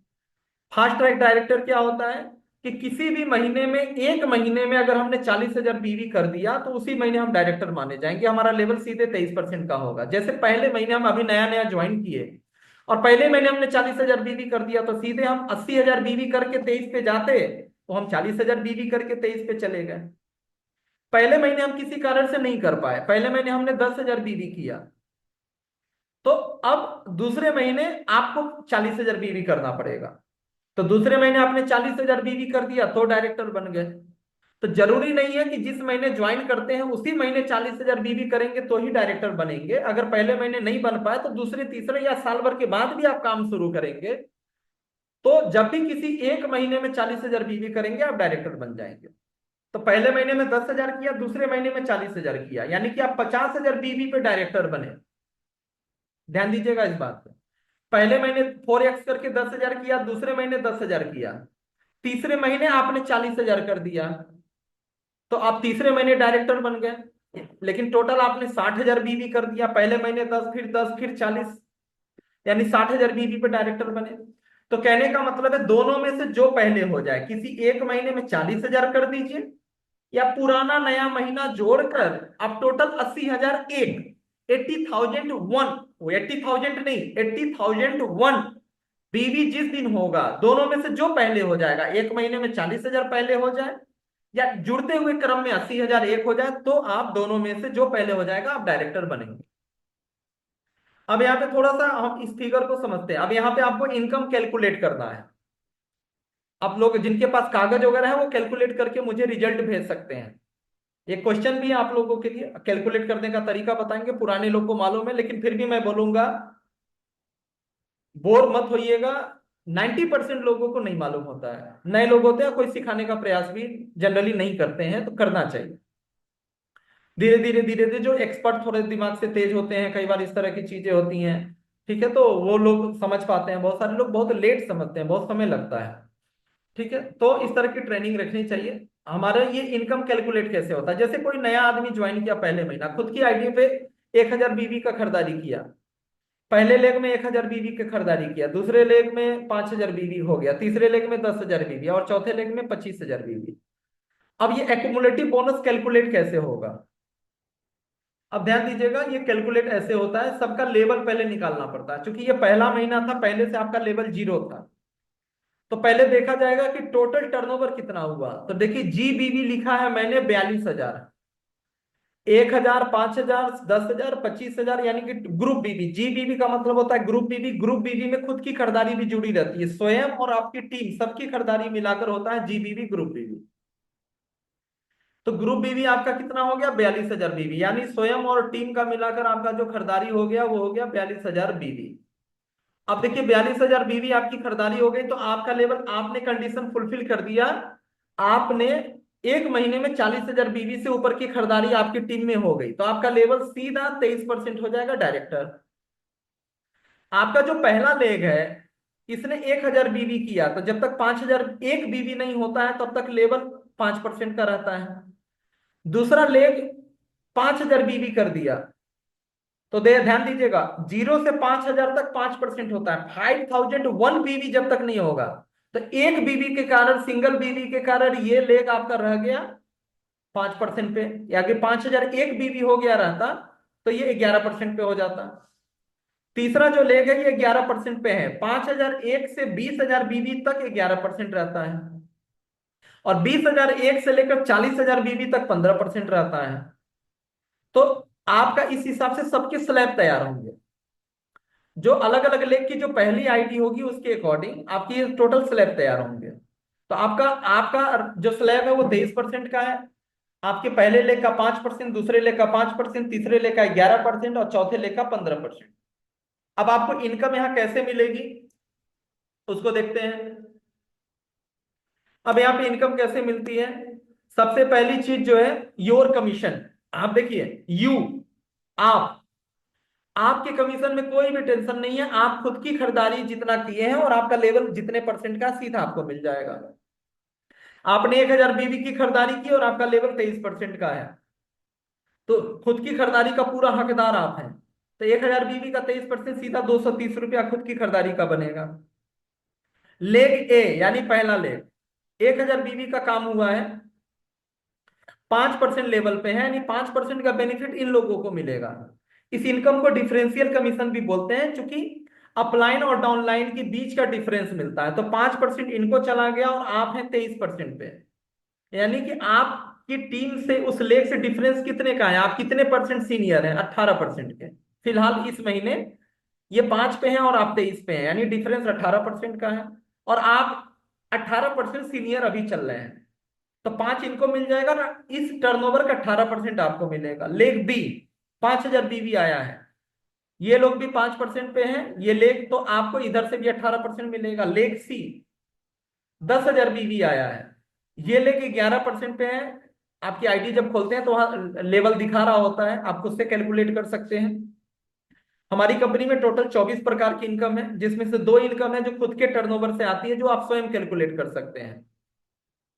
फास्ट ट्रैक डायरेक्टर क्या होता है कि किसी भी महीने में, एक महीने में अगर हमने 40000 बीवी कर दिया तो उसी महीने हम डायरेक्टर माने जाएंगे, हमारा लेवल सीधे 23% का होगा। जैसे पहले महीने हम अभी नया नया ज्वाइन किए और पहले महीने हमने 40000 बीवी कर दिया, तो सीधे हम 80000 बीवी करके 23 पे जाते, तो हम 40000 बीवी करके 23 पे चले गए। पहले महीने हम किसी कारण से नहीं कर पाए, पहले महीने हमने 10,000 बीवी किया, तो अब दूसरे महीने आपको 40,000 बीवी करना पड़ेगा। तो दूसरे महीने आपने 40,000 बीवी कर दिया तो डायरेक्टर बन गए। तो जरूरी नहीं है कि जिस महीने ज्वाइन करते हैं उसी महीने 40,000 बीवी करेंगे तो ही डायरेक्टर बनेंगे। अगर पहले महीने नहीं बन पाए तो दूसरे तीसरे या साल भर के बाद भी आप काम शुरू करेंगे, तो जब भी किसी एक महीने में 40,000 बीवी करेंगे आप डायरेक्टर बन जाएंगे। तो पहले महीने में 10,000 किया, दूसरे महीने में 40,000 किया, यानी कि आप 50,000 बीवी पे डायरेक्टर बने। ध्यान दीजिएगा इस बात पे। पहले महीने 4x करके 10,000 किया, दूसरे महीने 10,000 किया, तीसरे महीने आपने 40,000 कर दिया, तो आप तीसरे महीने डायरेक्टर बन गए। लेकिन टोटल आपने 60,000 बीवी कर दिया, पहले महीने 10, फिर 10, फिर 40, यानी 60,000 बीवी पे डायरेक्टर बने। तो कहने का मतलब है दोनों में से जो पहले हो जाए, किसी एक महीने में 40,000 कर दीजिए, या पुराना नया महीना जोड़कर आप टोटल 80,001, 80,000 नहीं, 80,001 बीवी जिस दिन होगा, दोनों में से जो पहले हो जाएगा, एक महीने में 40,000 पहले हो जाए या जुड़ते हुए क्रम में 80,001 हो जाए, तो आप दोनों में से जो पहले हो जाएगा आप डायरेक्टर बनेंगे। अब यहाँ पे थोड़ा सा हम इस फिगर को समझते हैं। अब यहाँ पे आपको इनकम कैलकुलेट करना है। आप लोग जिनके पास कागज वगैरह है वो कैलकुलेट करके मुझे रिजल्ट भेज सकते हैं। ये क्वेश्चन भी है आप लोगों के लिए, कैलकुलेट करने का तरीका बताएंगे, पुराने लोग को मालूम है लेकिन फिर भी मैं बोलूंगा, बोर मत होइएगा। 90% लोगों को नहीं मालूम होता है, नए लोग होते हैं, कोई सिखाने का प्रयास भी जनरली नहीं करते हैं, तो करना चाहिए। धीरे धीरे धीरे धीरे जो एक्सपर्ट थोड़े दिमाग से तेज होते हैं, कई बार इस तरह की चीजें होती हैं, ठीक है, तो वो लोग समझ पाते हैं। बहुत सारे लोग बहुत लेट समझते हैं, बहुत समय लगता है। ठीक है, तो इस तरह की ट्रेनिंग रखनी चाहिए। हमारा ये इनकम कैलकुलेट कैसे होता है, जैसे कोई नया आदमी ज्वाइन किया, पहले महीना खुद की आईडी पे 1,000 बीवी का खरीदारी किया, पहले लेग में 1,000 बीवी का खरीदारी किया, दूसरे लेग में 5,000 बीवी हो गया, तीसरे लेग में 10,000 बीवी और चौथे लेग में 25,000 बीवी। अब ये एक्युमुलेटिव बोनस कैलकुलेट कैसे होगा, अब ध्यान दीजिएगा। ये कैलकुलेट ऐसे होता है, सबका लेवल पहले निकालना पड़ता है, क्योंकि ये पहला महीना था, पहले से आपका लेवल 0 था। तो पहले देखा जाएगा कि टोटल टर्नओवर कितना हुआ। तो देखिए जीबीवी लिखा है मैंने 42,000, 1,000, 5,000, 10,000, 25,000, यानी कि ग्रुप बीबी। जीबीवी का मतलब होता है ग्रुप बीबी। ग्रुप बीबी में खुद की खरीदारी भी जुड़ी रहती है, स्वयं और आपकी टीम सबकी खरीदारी मिलाकर होता है जीबीवी, ग्रुप बीबी। तो ग्रुप बीबी आपका कितना हो गया, 42,000 बीबी, यानी स्वयं और टीम का मिलाकर आपका जो खरीदारी हो गया वो हो गया 42,000 बीबी। अब देखिए 42,000 बीवी आपकी खरीदारी हो गई, तो आपका लेवल, आपने कंडीशन फुलफिल कर दिया। आपने एक महीने में 40,000 बीवी से ऊपर की खरीदारी आपकी टीम में हो गई, तो आपका लेवल सीधा 23% हो जाएगा डायरेक्टर। आपका जो पहला लेग है, इसने 1,000 बीवी किया, तो जब तक 5,000 एक बीवी नहीं होता है तब तक लेवल 5% का रहता है। दूसरा लेग 5,000 बीवी कर दिया, तो दे ध्यान दीजिएगा, 0 से 5,000 तक 5% होता है। 5,001 बीवी जब तक नहीं होगा, तो एक बीवी के कारण, सिंगल बीवी के कारण ये लेग आपका रह गया 5% पे, या कि 5,000 एक बीवी हो गया रहता तो ये 11% पे हो जाता। तीसरा जो लेग है ये 11% पे है। 5,001 से 20,000 बीवी तक 11% रहता है, और 20,001 से लेकर 40,000 बीवी तक 15% रहता है। तो आपका इस हिसाब से सबके स्लैब तैयार होंगे। जो अलग अलग लेग की जो पहली आईडी होगी उसके अकॉर्डिंग आपकी ये टोटल स्लैब तैयार होंगे। तो आपका आपका जो स्लैब है वो 23% का है। आपके पहले लेग का 5%, दूसरे लेग का 5%, तीसरे लेग का 11% और चौथे लेग का 15%। अब आपको इनकम यहां कैसे मिलेगी उसको देखते हैं। अब यहाँ पे इनकम कैसे मिलती है? सबसे पहली चीज जो है योर कमीशन। आप देखिए, यू, आप, आपके कमीशन में कोई भी टेंशन नहीं है। आप खुद की खरीदारी जितना किए हैं और आपका लेवल जितने परसेंट का सीधा आपको मिल जाएगा। आपने 1,000 बीवी की खरीदारी की और आपका लेवल 23% का है, तो खुद की खरीदारी का पूरा हकदार आप हैं। तो 1,000 बीवी का 23% सीधा 230 रुपया खुद की खरीदारी का बनेगा। लेग ए यानी पहला लेग, 1,000 बीवी का काम हुआ है, 5% लेवल पे है, यानी 5% का बेनिफिट इन लोगों को मिलेगा। इस इनकम को डिफरेंशियल कमीशन भी बोलते हैं, क्योंकि अपलाइन और डाउनलाइन के बीच का डिफरेंस मिलता है। तो 5% इनको चला गया और आप हैं 23% पे, यानी कि आपकी टीम से उस लेग से डिफरेंस कितने का है? आप कितने परसेंट सीनियर हैं? 18% के। फिलहाल इस महीने ये 5 पे हैं और आप 23 पे हैं, यानी डिफरेंस 18% का है। और आप 18% सीनियर अभी चल रहे हैं, तो 5 इनको मिल जाएगा ना, इस टर्नओवर का 18% आपको मिलेगा। लेग बी, 5,000 बीवी आया है, ये लोग भी 5% पे हैं, ये लेग, तो आपको इधर से भी 18% मिलेगा। लेग सी, 10,000 बीवी आया है, ये लेग 11% पे है। आपकी आईडी जब खोलते हैं तो वहां लेवल दिखा रहा होता है, आप खुद से कैलकुलेट कर सकते हैं। हमारी कंपनी में टोटल 24 प्रकार की इनकम है, जिसमें से 2 इनकम है जो खुद के टर्नओवर से आती है, जो आप स्वयं कैलकुलेट कर सकते हैं।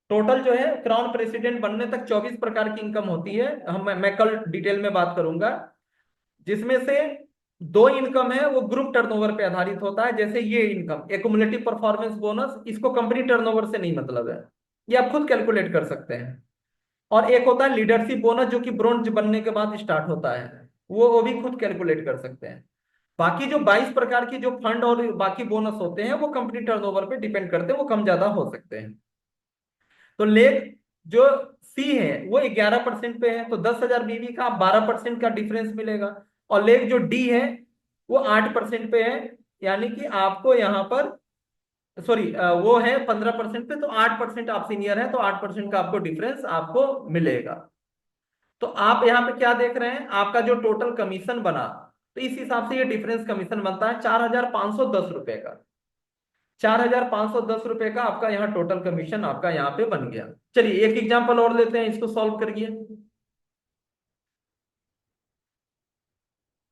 टोटल जो है क्राउन प्रेसिडेंट बनने तक 24 प्रकार की इनकम होती है। मैं कल डिटेल में बात करूंगा। जिसमें से 2 इनकम है वो ग्रुप टर्नओवर पे आधारित होता है, जैसे ये इनकम एक्युमुलेटिव परफॉर्मेंस बोनस, इसको कंपनी टर्नओवर से नहीं मतलब है, ये आप खुद कैलकुलेट कर सकते हैं। और एक होता है लीडरशिप बोनस, जो कि ब्रोंज बनने के बाद स्टार्ट होता है, वो भी खुद कैलकुलेट कर सकते हैं। बाकी जो 22 प्रकार की जो फंड और बाकी बोनस होते हैं वो कंपनी टर्नओवर पे डिपेंड करते हैं, वो कम ज्यादा हो सकते हैं। तो लेग जो सी है वो 11% पे है, तो 10,000 बीवी का 12% का डिफरेंस मिलेगा। और लेग जो डी है वो 8% पे है, यानी कि आपको यहां पर, सॉरी, वो है 15% पे, तो 8% आप सीनियर है, तो 8% का आपको डिफरेंस आपको मिलेगा। तो आप यहाँ पे क्या देख रहे हैं, आपका जो टोटल कमीशन बना, तो इस हिसाब से ये डिफरेंस कमीशन बनता है 4,510 रुपए का। 4,510 रुपए का आपका यहाँ टोटल कमीशन आपका यहाँ पे बन गया। चलिए एक एग्जांपल और लेते हैं, इसको सॉल्व करिए।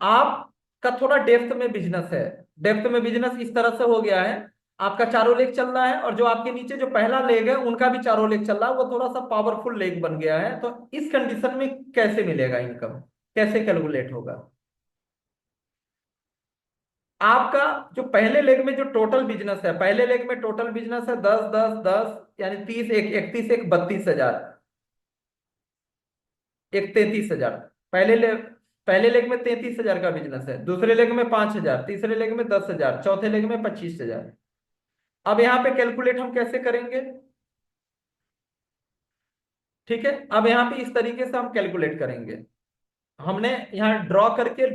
आपका थोड़ा डेप्थ में बिजनेस है। डेप्थ में बिजनेस इस तरह से हो गया है, आपका चारों लेग चल रहा है, और जो आपके नीचे जो पहला लेग है उनका भी चारों लेग चल रहा है, वो थोड़ा सा पावरफुल लेग बन गया है। तो इस कंडीशन में कैसे मिलेगा इनकम, कैसे कैलकुलेट होगा? आपका जो पहले लेग में जो टोटल बिजनेस है, पहले लेग में टोटल बिजनेस है 10 10 10, यानी 30 एक 31 एक 32,000, एक 33,000। पहले लेग में 33,000 का बिजनेस है, दूसरे लेग में 5,000, तीसरे लेग में 10,000, चौथे लेग में 25,000। अब यहाँ पे कैलकुलेट हम कैसे करेंगे? ठीक है, अब यहाँ पे इस तरीके से हम कैलकुलेट करेंगे। हमने यहाँ ड्रॉ करके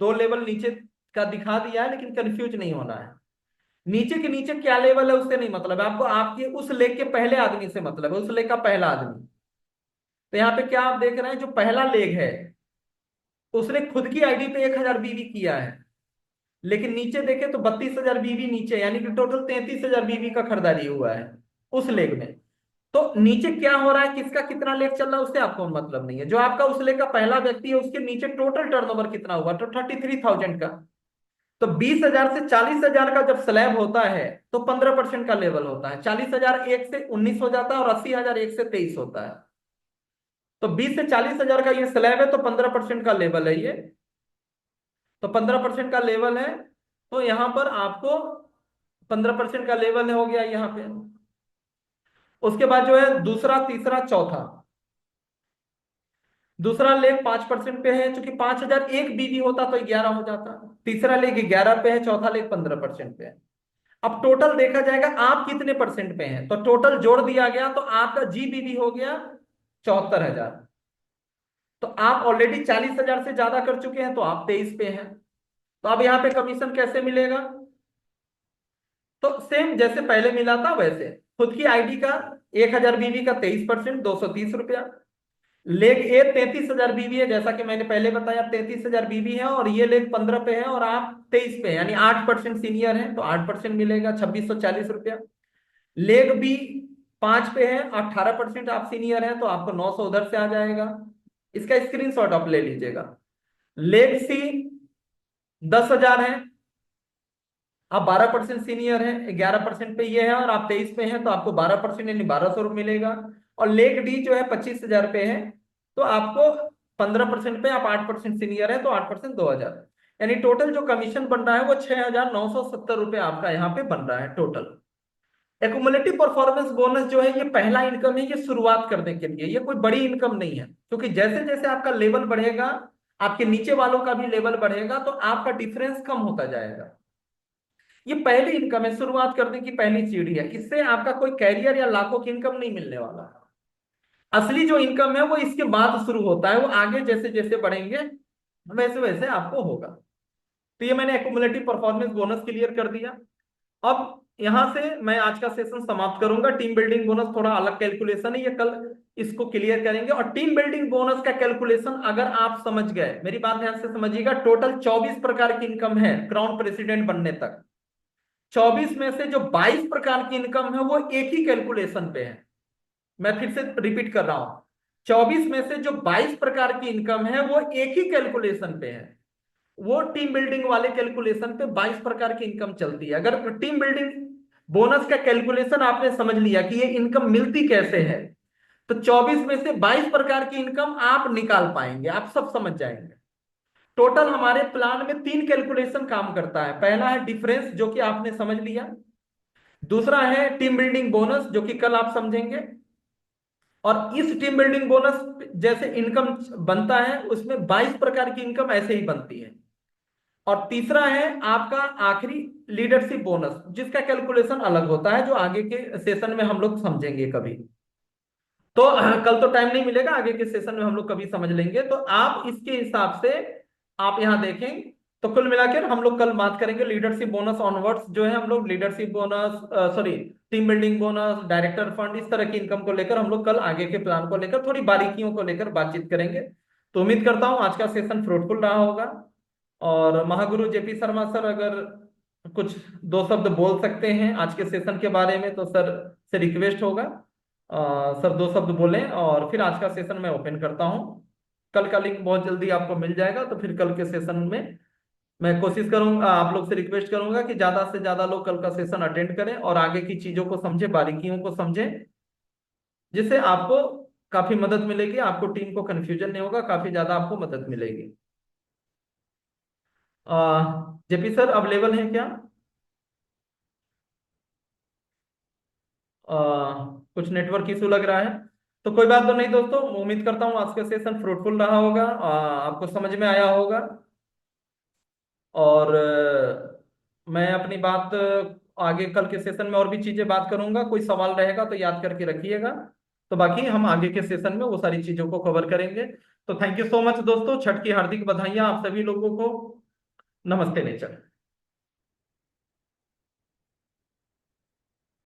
2 लेवल नीचे का दिखा दिया है, लेकिन कंफ्यूज नहीं होना है। नीचे के नीचे क्या लेवल है उससे नहीं मतलब है आपको, आपके उस लेग के पहले आदमी से मतलब है, उस लेग का पहला आदमी। तो यहाँ पे क्या आप देख रहे हैं, जो पहला लेग है उसने खुद की आईडी पे 1,000 बीवी किया है, लेकिन नीचे देखे तो 32,000 बीवी नीचे, यानी कि टोटल 33,000 बीवी का खरीदारी हुआ है उस लेग में। तो नीचे क्या हो रहा है, किसका कितना लेग चल रहा है, उससे आपको मतलब नहीं है। जो आपका उस लेग का पहला व्यक्ति है उसके नीचे टोटल टर्नओवर कितना हुआ, तो 33,000 का। तो 20,000 से 40,000 का जब स्लैब होता है तो 15% का लेवल होता है। 40,000 एक से 19 हो जाता है और 80,000 एक से 23 होता है। तो 20 से 40,000 का ये स्लैब है, तो 15% का लेवल है ये। तो 15% का लेवल है, तो यहां पर आपको 15% का लेवल हो गया यहाँ पे। उसके बाद जो है दूसरा, तीसरा, चौथा। दूसरा लेग 5% पे है, चूंकि 5,000 एक बीवी होता तो 11 हो जाता। तीसरा लेग 11 पे है, चौथा लेग 15% पे है। अब टोटल देखा जाएगा आप कितने परसेंट पे हैं, तो टोटल जोड़ दिया गया तो आपका जीबीवी हो गया 74,000। तो आप ऑलरेडी 40,000 से ज्यादा कर चुके हैं, तो आप 23 पे हैं। तो अब यहाँ पे कमीशन कैसे मिलेगा, तो सेम जैसे पहले मिला था वैसे। खुद की आईडी का 1,000 बीवी का 23%, 230 रुपया। लेग ए 33,000 बीवी है, जैसा कि मैंने पहले बताया 33,000 बीवी है, और ये लेग 15 पे है और आप 23 पे है, यानी 8% सीनियर है, तो 8% मिलेगा 2,640 रुपया। लेग बी 5 पे है, 18% आप सीनियर है, तो आपको 900 उधर से आ जाएगा। इसका स्क्रीनशॉट आप ले लीजिएगा। लेग सी 10,000 है, आप 12% सीनियर है, 11% पे ये है और आप 23 पे हैं, तो आपको 12% यानी 1,200 मिलेगा। और लेग डी जो है 25,000 पे है, तो आपको 15% पे, आप 8% सीनियर है, तो 8% 2,000, यानी टोटल जो कमीशन बन रहा है वो 6,970 रुपये आपका यहाँ पे बन रहा है टोटल। एक्युमुलेटिव परफॉर्मेंस बोनस जो है ये पहला इनकम है, ये शुरुआत करने के लिए, ये कोई बड़ी इनकम नहीं है, क्योंकि जैसे जैसे आपका लेवल बढ़ेगा आपके नीचे वालों का भी लेवल बढ़ेगा, तो आपका डिफरेंस कम होता जाएगा। ये पहली इनकम है, शुरुआत करने की पहली सीढ़ी है, इससे आपका कोई कैरियर या लाखों की इनकम नहीं मिलने वाला। असली जो इनकम है वो इसके बाद शुरू होता है, वो आगे जैसे जैसे बढ़ेंगे वैसे वैसे आपको होगा। तो ये मैंने एक्युमुलेटिव परफॉर्मेंस बोनस क्लियर कर दिया। अब यहां से मैं आज का सेशन समाप्त करूंगा। टीम बिल्डिंग बोनस थोड़ा अलग कैलकुलेशन है, ये कल इसको क्लियर करेंगे। और टीम बिल्डिंग बोनस का कैलकुलेशन अगर आप समझ गए, मेरी बात ध्यान से समझिएगा, टोटल 24 प्रकार की इनकम है क्राउन प्रेसिडेंट बनने तक। 24 में से जो 22 प्रकार की इनकम है वो एक ही कैलकुलेशन पे है। मैं फिर से रिपीट कर रहा हूं, 24 में से जो 22 प्रकार की इनकम है वो एक ही कैलकुलेशन पे है। वो टीम बिल्डिंग वाले कैलकुलेशन पे 22 प्रकार की इनकम चलती है। अगर टीम बिल्डिंग बोनस का कैलकुलेशन आपने समझ लिया कि ये इनकम मिलती कैसे है, तो 24 में से 22 प्रकार की इनकम आप निकाल पाएंगे, आप सब समझ जाएंगे। टोटल हमारे प्लान में 3 कैलकुलेशन काम करता है। पहला है डिफरेंस, जो कि आपने समझ लिया। दूसरा है टीम बिल्डिंग बोनस, जो कि कल आप समझेंगे। और इस टीम बिल्डिंग बोनस जैसे इनकम बनता है उसमें 22 प्रकार की इनकम ऐसे ही बनती है। और तीसरा है आपका आखिरी लीडरशिप बोनस, जिसका कैलकुलेशन अलग होता है, जो आगे के सेशन में हम लोग समझेंगे कभी। तो कल तो टाइम नहीं मिलेगा, आगे के सेशन में हम लोग कभी समझ लेंगे। तो आप इसके हिसाब से आप यहां देखें, तो कुल मिलाकर हम लोग कल बात करेंगे लीडरशिप बोनस ऑनवर्ड्स, जो है हम लोग leadership bonus, sorry, team building bonus, director fund, इस तरह की इनकम को लेकर हम लोग कल आगे के प्लान को लेकर थोड़ी बारीकियों को लेकर बातचीत करेंगे। तो उम्मीद करता हूं आज का सेशन फ्रूटफुल रहा होगा। और महागुरु जेपी शर्मा सर अगर कुछ 2 शब्द बोल सकते हैं आज के सेशन के बारे में, तो सर से रिक्वेस्ट होगा सर 2 शब्द बोलें, और फिर आज का सेशन मैं ओपन करता हूं। कल का लिंक बहुत जल्दी आपको मिल जाएगा, तो फिर कल के सेशन में मैं कोशिश करूंगा, आप लोग से रिक्वेस्ट करूंगा कि ज्यादा से ज्यादा लोग कल का सेशन अटेंड करें और आगे की चीजों को समझें, बारीकियों को समझें, जिससे आपको काफी मदद मिलेगी, आपको टीम को कंफ्यूजन नहीं होगा, काफी ज्यादा आपको मदद मिलेगी। जेपी सर अवेलेबल हैं क्या? कुछ नेटवर्क इशू लग रहा है, तो कोई बात तो नहीं दोस्तों। उम्मीद करता हूँ आज का सेशन फ्रूटफुल रहा होगा, आपको समझ में आया होगा। और मैं अपनी बात आगे कल के सेशन में और भी चीजें बात करूंगा, कोई सवाल रहेगा तो याद करके रखिएगा। तो बाकी हम आगे के सेशन में वो सारी चीजों को कवर करेंगे। तो थैंक यू सो मच दोस्तों, छठ की हार्दिक बधाइयां आप सभी लोगों को। नमस्ते नेचर।